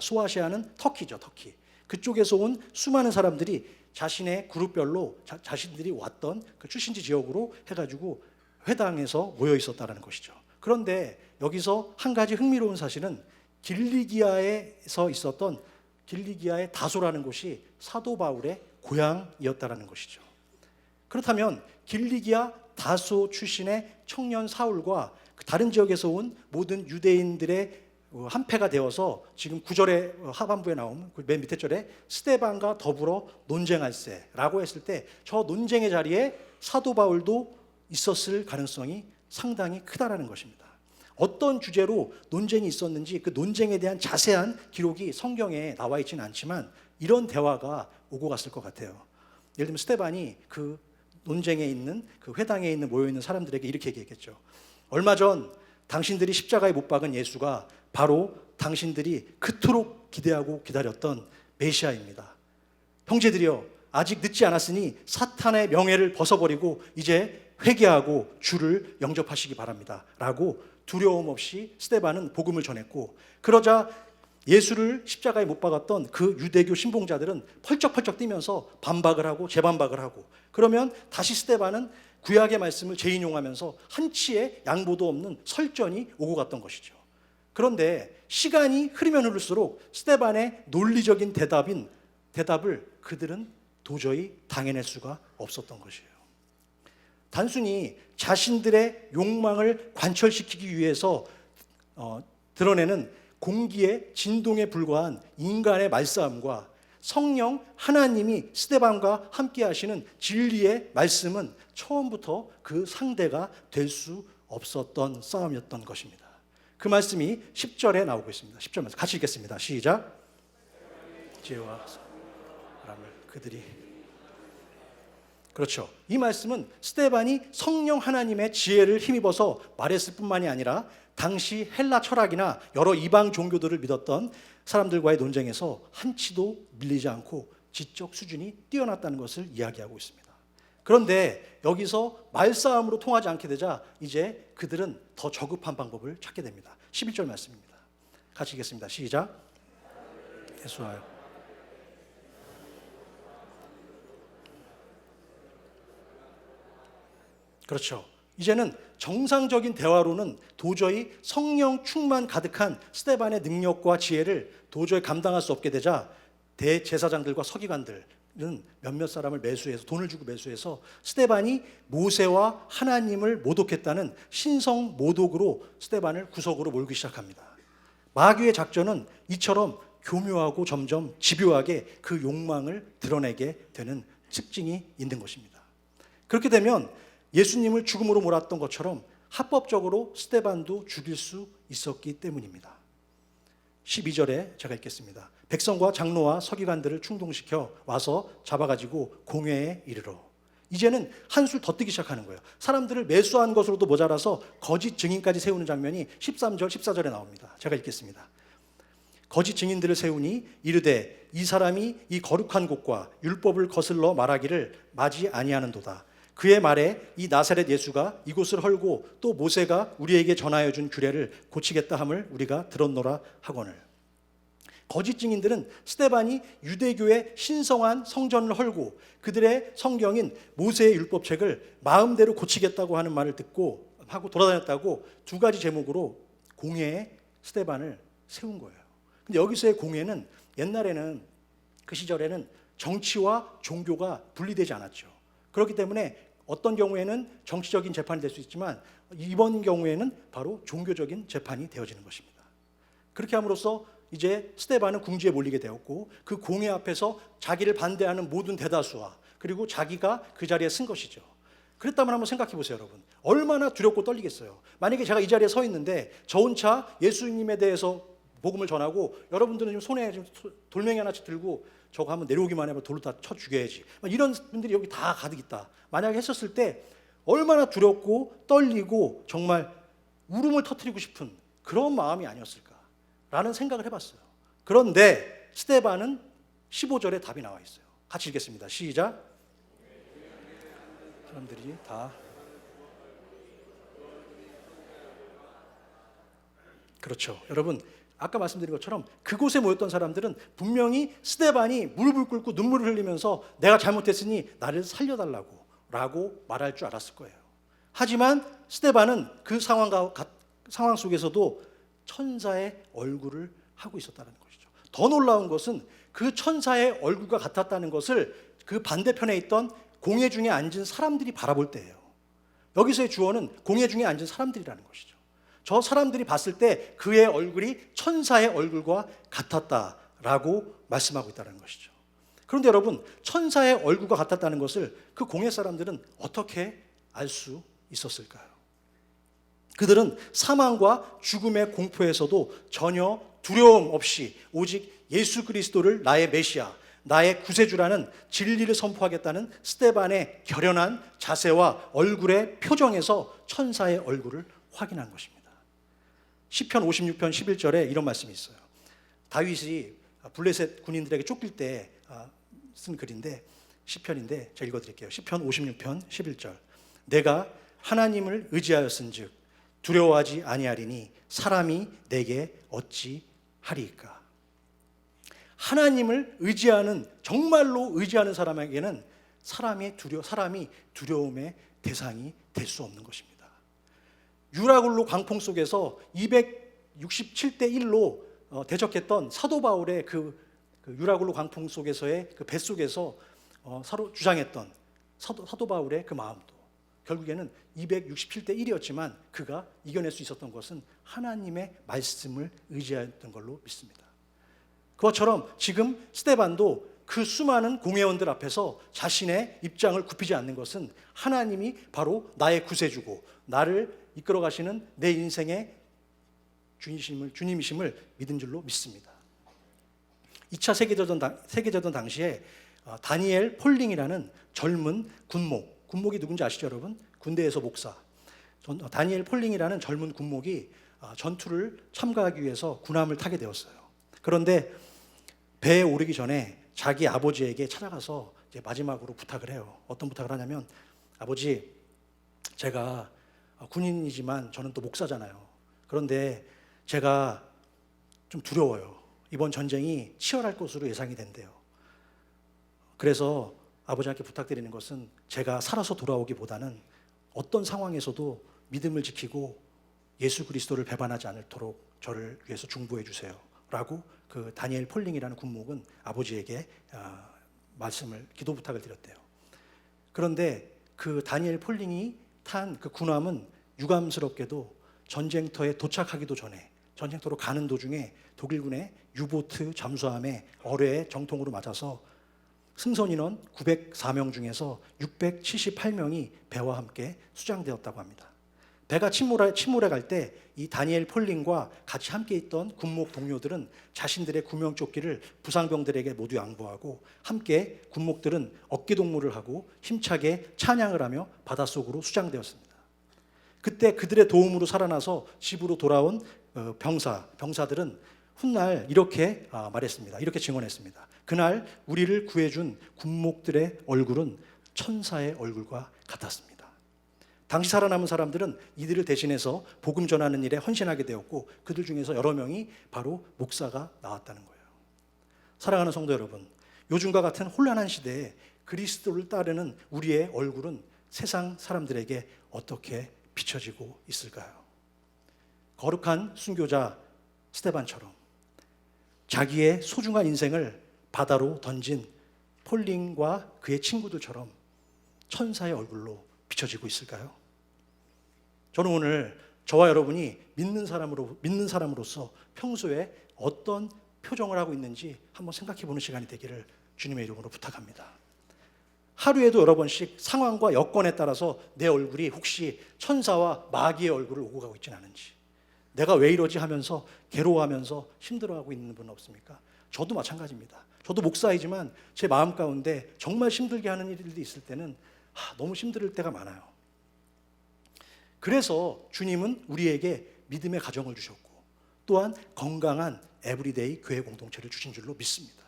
소아시아는 터키죠, 터키. 그쪽에서 온 수많은 사람들이 자신의 그룹별로 자신들이 왔던 그 출신지 지역으로 해가지고 회당에서 모여 있었다는 것이죠. 그런데 여기서 한 가지 흥미로운 사실은 길리기아에서 있었던 길리기아의 다소라는 곳이 사도 바울의 고향이었다는 것이죠. 그렇다면 길리기아 다소 출신의 청년 사울과 다른 지역에서 온 모든 유대인들의 한패가 되어서 지금 9절의 하반부에 나오는 맨 밑에 절에 스데반과 더불어 논쟁할세라고 했을 때 저 논쟁의 자리에 사도 바울도 있었을 가능성이 상당히 크다라는 것입니다. 어떤 주제로 논쟁이 있었는지 그 논쟁에 대한 자세한 기록이 성경에 나와 있지는 않지만 이런 대화가 오고 갔을 것 같아요. 예를 들면 스데반이 그 논쟁에 있는 그 회당에 모여 있는 사람들에게 이렇게 얘기했겠죠. 얼마 전 당신들이 십자가에 못 박은 예수가 바로 당신들이 그토록 기대하고 기다렸던 메시아입니다. 형제들이여, 아직 늦지 않았으니 사탄의 명예를 벗어버리고 이제 회개하고 주를 영접하시기 바랍니다 라고 두려움 없이 스데반은 복음을 전했고, 그러자 예수를 십자가에 못 박았던 그 유대교 신봉자들은 펄쩍펄쩍 뛰면서 반박을 하고 재반박을 하고, 그러면 다시 스데반은 구약의 말씀을 재인용하면서 한치의 양보도 없는 설전이 오고 갔던 것이죠. 그런데 시간이 흐르면 흐를수록 스데반의 논리적인 대답을 그들은 도저히 당해낼 수가 없었던 것이에요. 단순히 자신들의 욕망을 관철시키기 위해서 드러내는 공기의 진동에 불과한 인간의 말싸움과 성령 하나님이 스데반과 함께 하시는 진리의 말씀은 처음부터 그 상대가 될 수 없었던 싸움이었던 것입니다. 그 말씀이 10절에 나오고 있습니다. 10절 말씀 같이 읽겠습니다. 시작. 지혜와 바람을 그렇죠. 이 말씀은 스데반이 성령 하나님의 지혜를 힘입어서 말했을 뿐만이 아니라 당시 헬라 철학이나 여러 이방 종교들을 믿었던 사람들과의 논쟁에서 한치도 밀리지 않고 지적 수준이 뛰어났다는 것을 이야기하고 있습니다. 그런데 여기서 말싸움으로 통하지 않게 되자 이제 그들은 더 저급한 방법을 찾게 됩니다. 11절 말씀입니다. 같이 읽겠습니다. 시작. 예수하여. 그렇죠. 이제는 정상적인 대화로는 도저히 성령 충만 가득한 스데반의 능력과 지혜를 도저히 감당할 수 없게 되자 대제사장들과 서기관들은 몇몇 사람을 매수해서 돈을 주고 매수해서 스데반이 모세와 하나님을 모독했다는 신성 모독으로 스데반을 구석으로 몰기 시작합니다. 마귀의 작전은 이처럼 교묘하고 점점 집요하게 그 욕망을 드러내게 되는 특징이 있는 것입니다. 그렇게 되면 예수님을 죽음으로 몰았던 것처럼 합법적으로 스데반도 죽일 수 있었기 때문입니다. 12절에 제가 읽겠습니다. 백성과 장로와 서기관들을 충동시켜 와서 잡아가지고 공회에 이르러. 이제는 한술 더 뜨기 시작하는 거예요. 사람들을 매수한 것으로도 모자라서 거짓 증인까지 세우는 장면이 13절, 14절에 나옵니다. 제가 읽겠습니다. 거짓 증인들을 세우니 이르되 이 사람이 이 거룩한 곳과 율법을 거슬러 말하기를 마지 아니하는도다. 그의 말에 이 나사렛 예수가 이곳을 헐고 또 모세가 우리에게 전하여 준 규례를 고치겠다 함을 우리가 들었노라 하거늘. 거짓 증인들은 스데반이 유대교의 신성한 성전을 헐고 그들의 성경인 모세의 율법책을 마음대로 고치겠다고 하는 말을 듣고 하고 돌아다녔다고 두 가지 제목으로 공회에 스데반을 세운 거예요. 근데 여기서의 공회는 옛날에는 그 시절에는 정치와 종교가 분리되지 않았죠. 그렇기 때문에 어떤 경우에는 정치적인 재판이 될 수 있지만 이번 경우에는 바로 종교적인 재판이 되어지는 것입니다. 그렇게 함으로써 이제 스데반은 궁지에 몰리게 되었고 그 공회 앞에서 자기를 반대하는 모든 대다수와 그리고 자기가 그 자리에 쓴 것이죠. 그랬다면 한번 생각해 보세요, 여러분. 얼마나 두렵고 떨리겠어요. 만약에 제가 이 자리에 서 있는데 저 혼자 예수님에 대해서 복음을 전하고 여러분들은 지금 손에 지금 돌멩이 하나씩 들고 저거 한번 내려오기만 해봐 돌로 다 쳐 죽여야지. 이런 분들이 여기 다 가득 있다. 만약에 했었을 때 얼마나 두렵고 떨리고 정말 울음을 터뜨리고 싶은 그런 마음이 아니었을까라는 생각을 해봤어요. 그런데 스데반은 15절에 답이 나와 있어요. 같이 읽겠습니다. 시작. 사람들이 다 그렇죠. 여러분 아까 말씀드린 것처럼 그곳에 모였던 사람들은 분명히 스데반이 무릎을 꿇고 눈물을 흘리면서 내가 잘못했으니 나를 살려달라고 라고 말할 줄 알았을 거예요. 하지만 스데반은 그 상황 속에서도 천사의 얼굴을 하고 있었다는 것이죠. 더 놀라운 것은 그 천사의 얼굴과 같았다는 것을 그 반대편에 있던 공회 중에 앉은 사람들이 바라볼 때예요. 여기서의 주어는 공회 중에 앉은 사람들이라는 것이죠. 저 사람들이 봤을 때 그의 얼굴이 천사의 얼굴과 같았다라고 말씀하고 있다는 것이죠. 그런데 여러분, 천사의 얼굴과 같았다는 것을 그 공회 사람들은 어떻게 알 수 있었을까요? 그들은 사망과 죽음의 공포에서도 전혀 두려움 없이 오직 예수 그리스도를 나의 메시아, 나의 구세주라는 진리를 선포하겠다는 스데반의 결연한 자세와 얼굴의 표정에서 천사의 얼굴을 확인한 것입니다. 시편 56편 11절에 이런 말씀이 있어요. 다윗이 블레셋 군인들에게 쫓길 때 쓴 글인데 시편인데 제가 읽어드릴게요. 시편 56편 11절. 내가 하나님을 의지하였은즉 두려워하지 아니하리니 사람이 내게 어찌 하리이까. 하나님을 의지하는 정말로 의지하는 사람에게는 사람이 두려움의 대상이 될 수 없는 것입니다. 유라굴로 광풍 속에서 267대 1로 대적했던 사도 바울의 그 유라굴로 광풍 속에서의 그 뱃속에서 주장했던 사도 바울의 그 마음도 결국에는 267대 1이었지만 그가 이겨낼 수 있었던 것은 하나님의 말씀을 의지했던 걸로 믿습니다. 그것처럼 지금 스데반도 그 수많은 공회원들 앞에서 자신의 입장을 굽히지 않는 것은 하나님이 바로 나의 구세주고 나를 이끌어 가시는 내 인생의 주님이심을 믿은 줄로 믿습니다. 2차 세계대전 당시에 다니엘 폴링이라는 젊은 군목이 누군지 아시죠, 여러분? 군대에서 목사. 다니엘 폴링이라는 젊은 군목이 전투를 참가하기 위해서 군함을 타게 되었어요. 그런데 배에 오르기 전에 자기 아버지에게 찾아가서 이제 마지막으로 부탁을 해요. 어떤 부탁을 하냐면, 아버지, 제가 군인이지만 저는 또 목사잖아요. 그런데 제가 좀 두려워요. 이번 전쟁이 치열할 것으로 예상이 된대요. 그래서 아버지한테 부탁드리는 것은 제가 살아서 돌아오기보다는 어떤 상황에서도 믿음을 지키고 예수 그리스도를 배반하지 않도록 저를 위해서 중보해 주세요 라고 그 다니엘 폴링이라는 군목은 아버지에게 기도 부탁을 드렸대요. 그런데 그 다니엘 폴링이 탄 그 군함은 유감스럽게도 전쟁터에 도착하기도 전에, 전쟁터로 가는 도중에 독일군의 유보트 잠수함의 어뢰에 정통으로 맞아서 승선 인원 904명 중에서 678명이 배와 함께 수장되었다고 합니다. 배가 침몰해 갈 때 이 다니엘 폴링과 같이 함께 있던 군목 동료들은 자신들의 구명조끼를 부상병들에게 모두 양보하고 함께 군목들은 어깨동무를 하고 힘차게 찬양을 하며 바닷속으로 수장되었습니다. 그때 그들의 도움으로 살아나서 집으로 돌아온 병사들은 훗날 이렇게 말했습니다. 이렇게 증언했습니다. 그날 우리를 구해준 군목들의 얼굴은 천사의 얼굴과 같았습니다. 당시 살아남은 사람들은 이들을 대신해서 복음 전하는 일에 헌신하게 되었고 그들 중에서 여러 명이 바로 목사가 나왔다는 거예요. 사랑하는 성도 여러분, 요즘과 같은 혼란한 시대에 그리스도를 따르는 우리의 얼굴은 세상 사람들에게 어떻게 비춰지고 있을까요? 거룩한 순교자 스데반처럼 자기의 소중한 인생을 바다로 던진 폴링과 그의 친구들처럼 천사의 얼굴로 비춰지고 있을까요? 저는 오늘 저와 여러분이 믿는 사람으로서 평소에 어떤 표정을 하고 있는지 한번 생각해 보는 시간이 되기를 주님의 이름으로 부탁합니다. 하루에도 여러 번씩 상황과 여건에 따라서 내 얼굴이 혹시 천사와 마귀의 얼굴을 오고 가고 있지는 않은지, 내가 왜 이러지 하면서 괴로워하면서 힘들어하고 있는 분 없습니까? 저도 마찬가지입니다. 저도 목사이지만 제 마음 가운데 정말 힘들게 하는 일들이 있을 때는 너무 힘들 때가 많아요. 그래서 주님은 우리에게 믿음의 가정을 주셨고 또한 건강한 에브리데이 교회 공동체를 주신 줄로 믿습니다.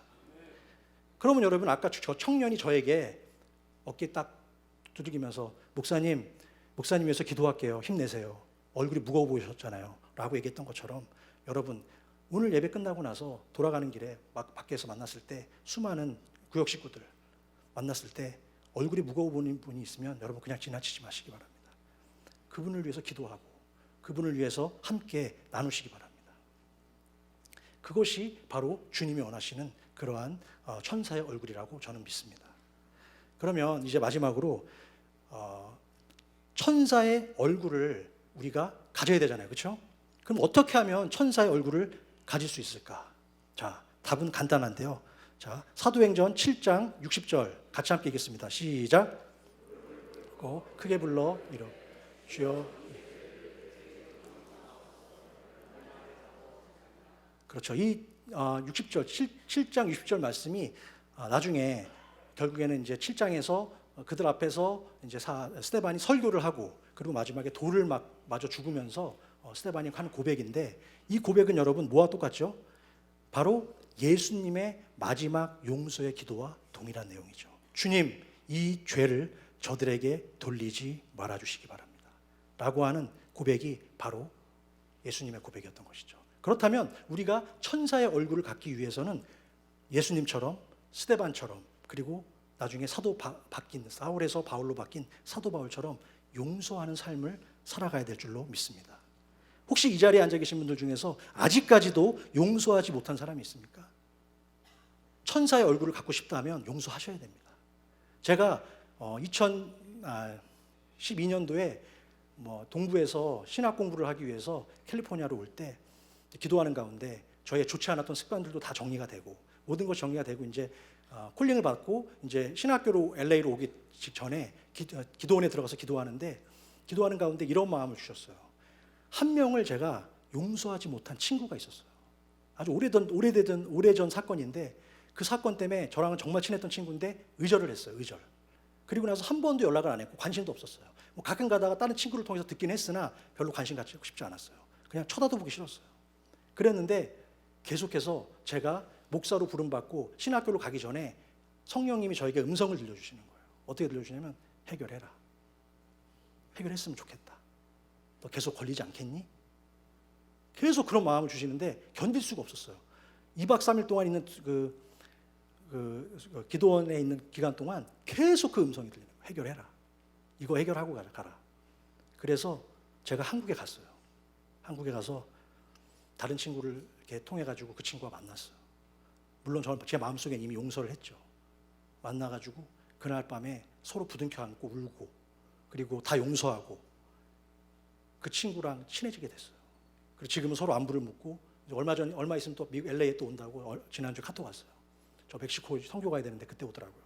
그러면 여러분, 아까 저 청년이 저에게 어깨 딱 두들기면서 목사님 위해서 기도할게요. 힘내세요. 얼굴이 무거워 보이셨잖아요. 라고 얘기했던 것처럼 여러분, 오늘 예배 끝나고 나서 돌아가는 길에 밖에서 만났을 때 수많은 구역 식구들 만났을 때 얼굴이 무거워 보이는 분이 있으면 여러분 그냥 지나치지 마시기 바랍니다. 그분을 위해서 기도하고 그분을 위해서 함께 나누시기 바랍니다. 그것이 바로 주님이 원하시는 그러한 천사의 얼굴이라고 저는 믿습니다. 그러면 이제 마지막으로 천사의 얼굴을 우리가 가져야 되잖아요. 그렇죠? 그럼 어떻게 하면 천사의 얼굴을 가질 수 있을까? 자, 답은 간단한데요. 자, 사도행전 7장 60절 같이 함께 읽겠습니다. 시작. 크게 불러 이러 주여. 그렇죠. 이 60절 7장 60절 말씀이 나중에 결국에는 이제 7장에서 그들 앞에서 이제 스데반이 설교를 하고 그리고 마지막에 돌을 맞아 죽으면서 스데반이 하는 고백인데, 이 고백은 여러분 뭐와 똑같죠? 바로 예수님의 마지막 용서의 기도와 동일한 내용이죠. 주님, 이 죄를 저들에게 돌리지 말아주시기 바랍니다 라고 하는 고백이 바로 예수님의 고백이었던 것이죠. 그렇다면 우리가 천사의 얼굴을 갖기 위해서는 예수님처럼, 스데반처럼, 그리고 나중에 사울에서 바울로 바뀐 사도 바울처럼 용서하는 삶을 살아가야 될 줄로 믿습니다. 혹시 이 자리에 앉아 계신 분들 중에서 아직까지도 용서하지 못한 사람이 있습니까? 천사의 얼굴을 갖고 싶다면 용서하셔야 됩니다. 제가 2012년도에 동부에서 신학 공부를 하기 위해서 캘리포니아로 올 때 기도하는 가운데 저의 좋지 않았던 습관들도 다 정리가 되고 모든 것이 정리가 되고 이제 콜링을 받고 이제 신학교로 LA로 오기 직전에 기도원에 들어가서 기도하는데, 기도하는 가운데 이런 마음을 주셨어요. 한 명을 제가 용서하지 못한 친구가 있었어요. 아주 오래전 사건인데 그 사건 때문에 저랑은 정말 친했던 친구인데 의절을 했어요. 의절. 그리고 나서 한 번도 연락을 안 했고 관심도 없었어요. 뭐 가끔 가다가 다른 친구를 통해서 듣긴 했으나 별로 관심 갖고 싶지 않았어요. 그냥 쳐다도 보기 싫었어요. 그랬는데 계속해서 제가 목사로 부름받고 신학교로 가기 전에 성령님이 저에게 음성을 들려주시는 거예요. 어떻게 들려주냐면 해결해라. 해결했으면 좋겠다. 너 계속 걸리지 않겠니? 계속 그런 마음을 주시는데 견딜 수가 없었어요. 2박 3일 동안 있는 기도원에 있는 기간 동안 계속 그 음성이 들리는 거예요. 해결해라. 이거 해결하고 가라. 그래서 제가 한국에 갔어요. 한국에 가서 다른 친구를 이렇게 통해 가지고 그 친구와 만났어요. 물론 제 마음속엔 이미 용서를 했죠. 만나가지고 그날 밤에 서로 부둥켜 안고 울고 그리고 다 용서하고 그 친구랑 친해지게 됐어요. 그리고 지금은 서로 안부를 묻고 얼마 있으면 또 미국 LA에 또 온다고 지난주에 카톡 왔어요. 저 멕시코 선교 가야 되는데 그때 오더라고요.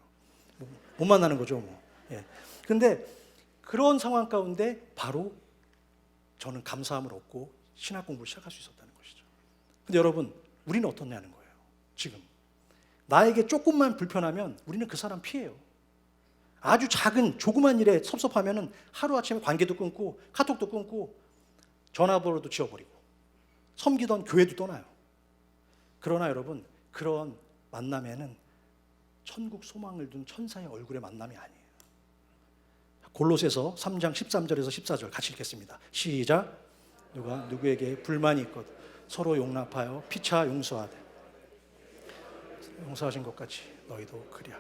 못 만나는 거죠, 뭐. 예. 근데 그런 상황 가운데 바로 저는 감사함을 얻고 신학 공부를 시작할 수 있었다는 것이죠. 근데 여러분, 우리는 어떻냐는 거예요. 지금 나에게 조금만 불편하면 우리는 그 사람 피해요. 아주 작은 조그만 일에 섭섭하면은 하루아침에 관계도 끊고 카톡도 끊고 전화번호도 지워버리고 섬기던 교회도 떠나요. 그러나 여러분, 그런 만남에는 천국 소망을 둔 천사의 얼굴의 만남이 아니에요. 골로새서 3장 13절에서 14절 같이 읽겠습니다. 시작. 누가 누구에게 불만이 있거든 서로 용납하여 피차 용서하되 용서하신 것 같이 너희도 그리하.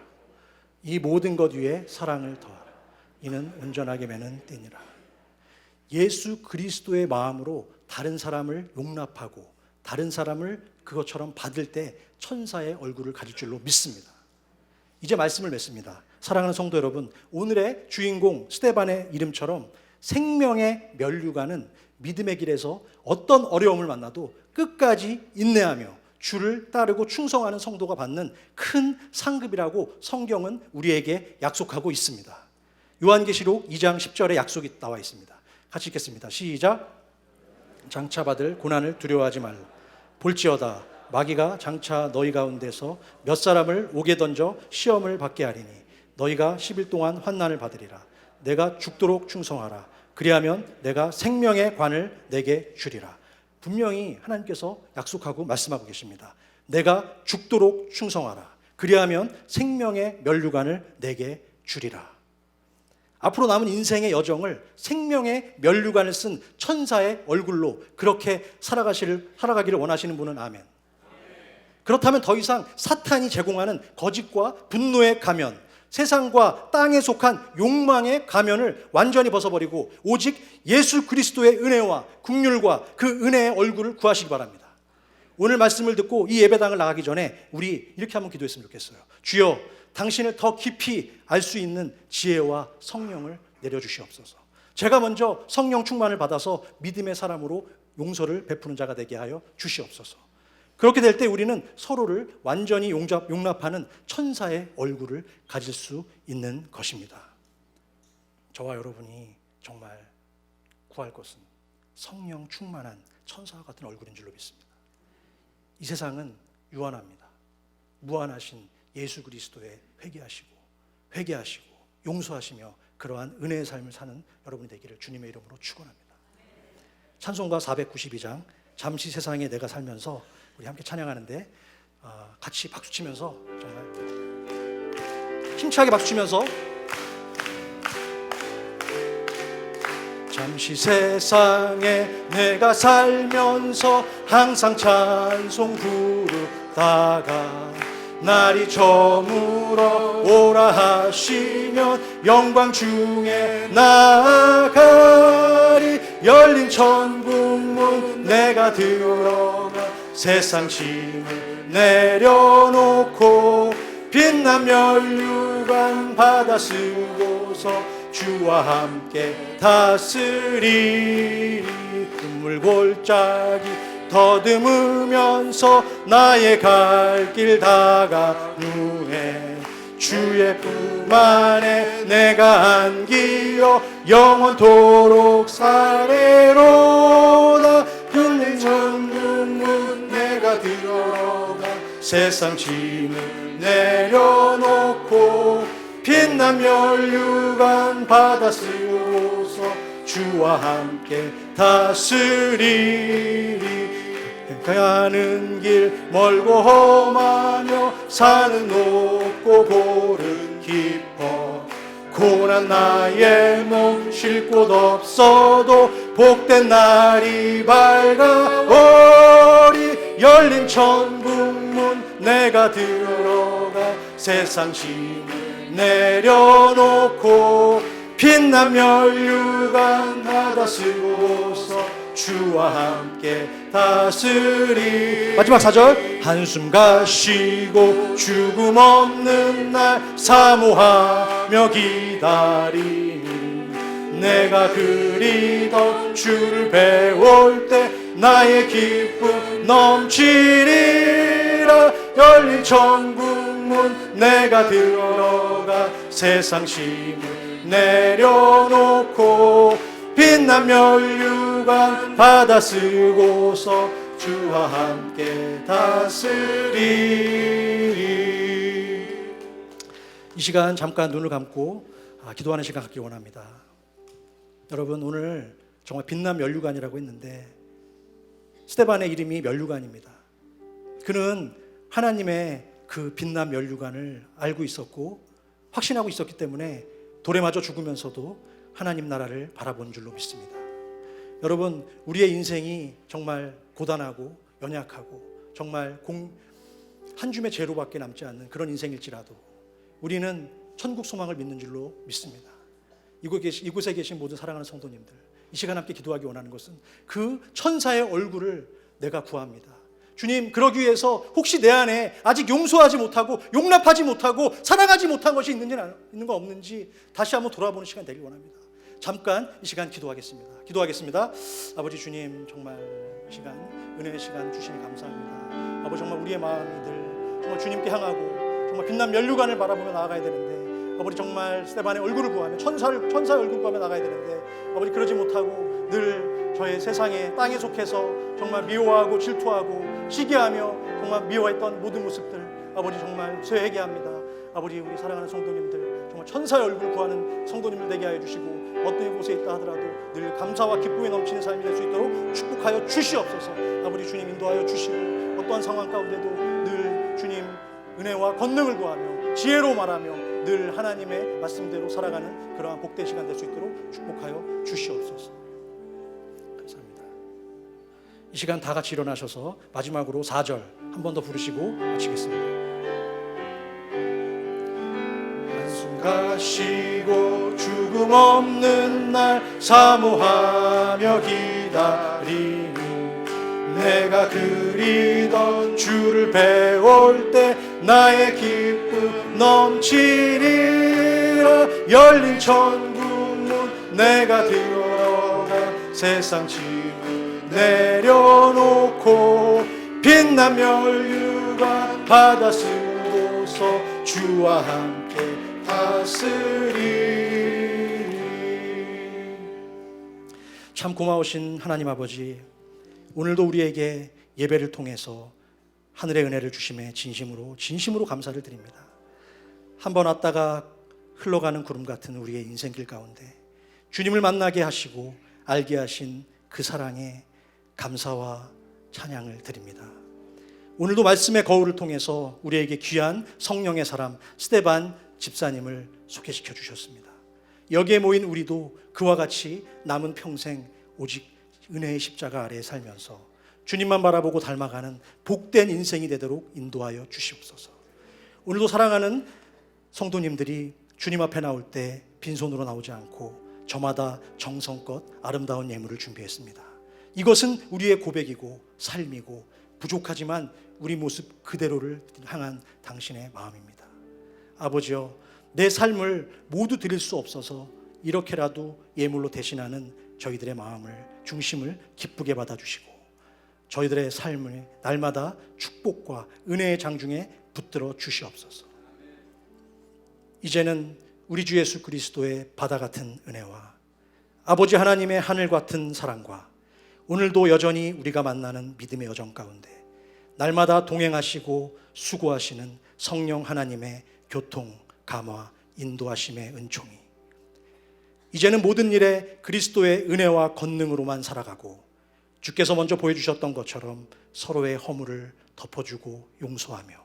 이 모든 것 위에 사랑을 더하라. 이는 온전하게 매는 띠니라. 예수 그리스도의 마음으로 다른 사람을 용납하고 다른 사람을 그것처럼 받을 때 천사의 얼굴을 가질 줄로 믿습니다. 이제 말씀을 맺습니다. 사랑하는 성도 여러분, 오늘의 주인공 스데반의 이름처럼 생명의 면류관은 믿음의 길에서 어떤 어려움을 만나도 끝까지 인내하며 주를 따르고 충성하는 성도가 받는 큰 상급이라고 성경은 우리에게 약속하고 있습니다. 요한계시록 2장 10절에 약속이 나와 있습니다. 같이 읽겠습니다. 시작. 장차 받을 고난을 두려워하지 말라. 볼지어다 마귀가 장차 너희 가운데서 몇 사람을 옥에 던져 시험을 받게 하리니 너희가 10일 동안 환난을 받으리라. 내가 죽도록 충성하라. 그리하면 내가 생명의 관을 내게 주리라. 분명히 하나님께서 약속하고 말씀하고 계십니다. 내가 죽도록 충성하라. 그리하면 생명의 면류관을 내게 주리라. 앞으로 남은 인생의 여정을 생명의 면류관을 쓴 천사의 얼굴로 그렇게 살아가기를 원하시는 분은 아멘. 그렇다면 더 이상 사탄이 제공하는 거짓과 분노의 가면, 세상과 땅에 속한 욕망의 가면을 완전히 벗어버리고 오직 예수 그리스도의 은혜와 긍휼과 그 은혜의 얼굴을 구하시기 바랍니다. 오늘 말씀을 듣고 이 예배당을 나가기 전에 우리 이렇게 한번 기도했으면 좋겠어요. 주여, 당신을 더 깊이 알 수 있는 지혜와 성령을 내려주시옵소서. 제가 먼저 성령 충만을 받아서 믿음의 사람으로 용서를 베푸는 자가 되게 하여 주시옵소서. 그렇게 될 때 우리는 서로를 완전히 용납하는 천사의 얼굴을 가질 수 있는 것입니다. 저와 여러분이 정말 구할 것은 성령 충만한 천사와 같은 얼굴인 줄로 믿습니다. 이 세상은 유한합니다. 무한하신 예수 그리스도에 회개하시고 용서하시며 그러한 은혜의 삶을 사는 여러분이 되기를 주님의 이름으로 축원합니다. 찬송가 492장 잠시 세상에 내가 살면서 우리 함께 찬양하는데 같이 박수치면서 정말 힘차게 박수치면서 잠시 세상에 내가 살면서 항상 찬송 부르다가 날이 저물어 오라 하시면 영광 중에 나아가리. 열린 천국문 내가 들어가 세상 짐을 내려놓고 빛난 면류관 받아 쓰고서 주와 함께 다스리리. 눈물 골짜기 더듬으면서 나의 갈 길 다가누에 주의 품 안에 내가 안기어 영원토록 살리로다. 열린 천국문 내가 들어가 세상 짐을 내려놓고 빛난 면류관 받아 쓰고서 주와 함께 다스리리. 가는 길 멀고 험하며 산은 높고 골은 깊어 고난 나의 몸 쉴 곳 없어도 복된 날이 밝아오리. 열린 천국문 내가 들어가 세상 짐을 내려놓고 빛난 면류관 받아 쓰고서 주와 함께 다스리. 마지막 4절. 한숨 가시고 죽음 없는 날 사모하며 기다리니 내가 그리던 주를 배울 때 나의 기쁨 넘치리라. 열린 천국문 내가 들어가 세상 짐을 내려놓고 빛난 면류관 받아 쓰고서 주와 함께 다스리리. 이 시간 잠깐 눈을 감고 기도하는 시간 갖기 원합니다. 여러분, 오늘 정말 빛난 면류관이라고 했는데 스데반의 이름이 면류관입니다. 그는 하나님의 그 빛난 면류관을 알고 있었고 확신하고 있었기 때문에 돌에 맞아 죽으면서도 하나님 나라를 바라본 줄로 믿습니다. 여러분, 우리의 인생이 정말 고단하고 연약하고 정말 한 줌의 재로밖에 남지 않는 그런 인생일지라도 우리는 천국 소망을 믿는 줄로 믿습니다. 이곳에 계신 모든 사랑하는 성도님들, 이 시간 함께 기도하기 원하는 것은 그 천사의 얼굴을 내가 구합니다. 주님, 그러기 위해서 혹시 내 안에 아직 용서하지 못하고 용납하지 못하고 사랑하지 못한 것이 있는 거 없는지 다시 한번 돌아보는 시간 되길 원합니다. 잠깐 이 시간 기도하겠습니다. 아버지 주님, 정말 이 시간 은혜의 시간 주시니 감사합니다. 아버지, 정말 우리의 마음이들 정말 주님께 향하고 정말 빛난 면류관을 바라보며 나아가야 되는데 아버지, 정말 스데반의 얼굴을 구하며 천사의 얼굴을 구하며 나가야 되는데 아버지, 그러지 못하고 늘 저의 세상에 땅에 속해서 정말 미워하고 질투하고 시기하며 정말 미워했던 모든 모습들 아버지 정말 회개합니다. 아버지, 우리 사랑하는 성도님들 정말 천사의 얼굴 구하는 성도님들 되게 하여 주시고 어떤 곳에 있다 하더라도 늘 감사와 기쁨이 넘치는 삶이 될 수 있도록 축복하여 주시옵소서. 아버지 주님, 인도하여 주시고 어떠한 상황 가운데도 늘 주님 은혜와 권능을 구하며 지혜로 말하며 늘 하나님의 말씀대로 살아가는 그러한 복된 시간 될 수 있도록 축복하여 주시옵소서. 감사합니다. 이 시간 다 같이 일어나셔서 마지막으로 4절 한 번 더 부르시고 마치겠습니다. 한숨 가시고 죽음 없는 날 사모하며 기다리니 내가 그리던 주를 배울 때 나의 기쁨 넘치리라. 열린 천국문 내가 들어가 세상 짐을 내려놓고 빛난 면류관 받아 쓰고서 주와 함께 다스리리. 참 고마우신 하나님 아버지, 오늘도 우리에게 예배를 통해서 하늘의 은혜를 주심에 진심으로 감사를 드립니다. 한번 왔다가 흘러가는 구름 같은 우리의 인생길 가운데 주님을 만나게 하시고 알게 하신 그 사랑에 감사와 찬양을 드립니다. 오늘도 말씀의 거울을 통해서 우리에게 귀한 성령의 사람 스데반 집사님을 소개시켜 주셨습니다. 여기에 모인 우리도 그와 같이 남은 평생 오직 은혜의 십자가 아래에 살면서 주님만 바라보고 닮아가는 복된 인생이 되도록 인도하여 주시옵소서. 오늘도 사랑하는 성도님들이 주님 앞에 나올 때 빈손으로 나오지 않고 저마다 정성껏 아름다운 예물을 준비했습니다. 이것은 우리의 고백이고 삶이고 부족하지만 우리 모습 그대로를 향한 당신의 마음입니다. 아버지여, 내 삶을 모두 드릴 수 없어서 이렇게라도 예물로 대신하는 저희들의 마음을 중심을 기쁘게 받아주시고 저희들의 삶을 날마다 축복과 은혜의 장중에 붙들어 주시옵소서. 이제는 우리 주 예수 그리스도의 바다 같은 은혜와 아버지 하나님의 하늘 같은 사랑과 오늘도 여전히 우리가 만나는 믿음의 여정 가운데 날마다 동행하시고 수고하시는 성령 하나님의 교통, 감화, 인도하심의 은총이 이제는 모든 일에 그리스도의 은혜와 권능으로만 살아가고 주께서 먼저 보여주셨던 것처럼 서로의 허물을 덮어주고 용서하며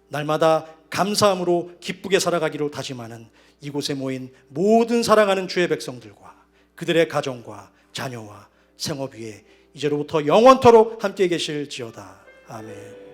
날마다 감사함으로 기쁘게 살아가기로 다짐하는 이곳에 모인 모든 사랑하는 주의 백성들과 그들의 가정과 자녀와 생업 위에 이제로부터 영원토록 함께 계실지어다. 아멘.